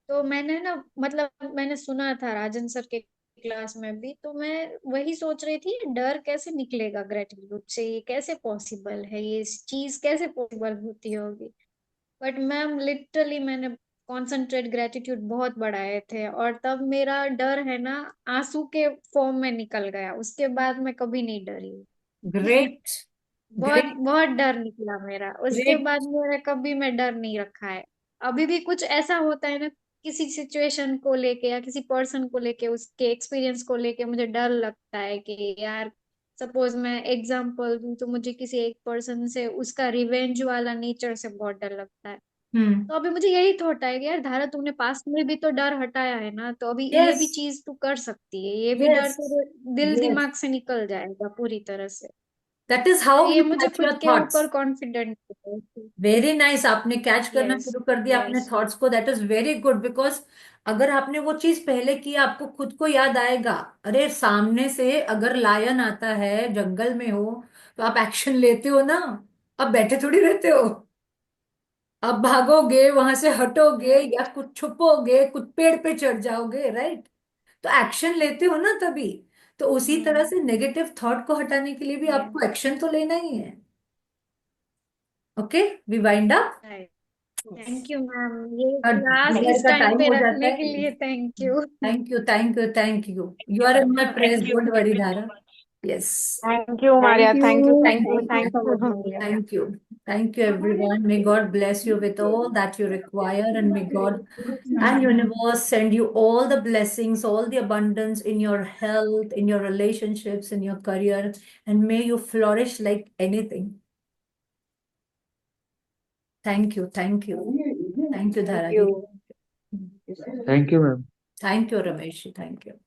तो मैंने ना, मतलब मैंने सुना था राजन सर के क्लास में भी, तो मैं वही सोच रही थी डर कैसे निकलेगा ग्रेटिट्यूड से, ये कैसे पॉसिबल है, ये चीज कैसे पॉसिबल होती होगी। बट मैम लिटरली मैंने कॉन्सेंट्रेट ग्रेटिट्यूड बहुत बढ़ाए थे, और तब मेरा डर है ना आंसू के फॉर्म में निकल गया, उसके बाद मैं कभी नहीं डरी। ग्रेट। बहुत ग्रेट। बहुत डर निकला मेरा, उसके ग्रेट। बाद मेरा कभी मैं डर नहीं रखा है। अभी भी कुछ ऐसा होता है ना, किसी सिचुएशन को लेके या किसी पर्सन को लेके, उसके एक्सपीरियंस को लेके मुझे डर लगता है कि यार, सपोज मैं एग्जांपल दूं तो मुझे किसी एक पर्सन से उसका रिवेंज वाला नेचर से बहुत डर लगता है। हम्म। तो अभी मुझे यही थॉट है कि यार धारा, तुमने पास्ट में भी तो डर हटाया है ना, तो अभी ये यस। भी चीज तू कर सकती है, ये भी डर यस। तेरे दिल यस। दिमाग से निकल जाएगा पूरी तरह से। दैट इज तो हाउ ये यू मुझे कैच खुद योर के थॉट्स। ऊपर कॉन्फिडेंट है। वेरी नाइस, आपने कैच करना यस। शुरू कर दिया अपने यस। थॉट्स को, that is very good. Because अगर आपने वो चीज पहले की, आपको खुद को याद आएगा। अरे सामने से अगर लायन आता है, जंगल में हो, तो आप एक्शन लेते हो ना, आप बैठे थोड़ी रहते हो। अब भागोगे, वहां से हटोगे, या कुछ छुपोगे, कुछ पेड़ पे चढ़ जाओगे, राइट? तो एक्शन लेते हो ना तभी। तो उसी तरह से नेगेटिव थॉट को हटाने के लिए भी आपको एक्शन तो लेना ही है। Okay, we wind up. Thank you ma'am, ये लास्ट दोपहर इस का टाइम टाइम पे हो जाता रखने के है। लिए thank you. Thank you, thank you, thank you. You are in my press, don't worry Dhara. Yes. Thank you, Maria. Thank Thank you. you. Thank you. Thank you Thank so much, you. Maria. Thank you. Thank you, everyone. May God bless you with all that you require, and may God and universe send you all the blessings, all the abundance in your health, in your relationships, in your career, and may you flourish like anything. Thank you. Thank you. Thank you, Thank Dharadi. you. Thank you, ma'am. Thank you, Ramesh. Thank you.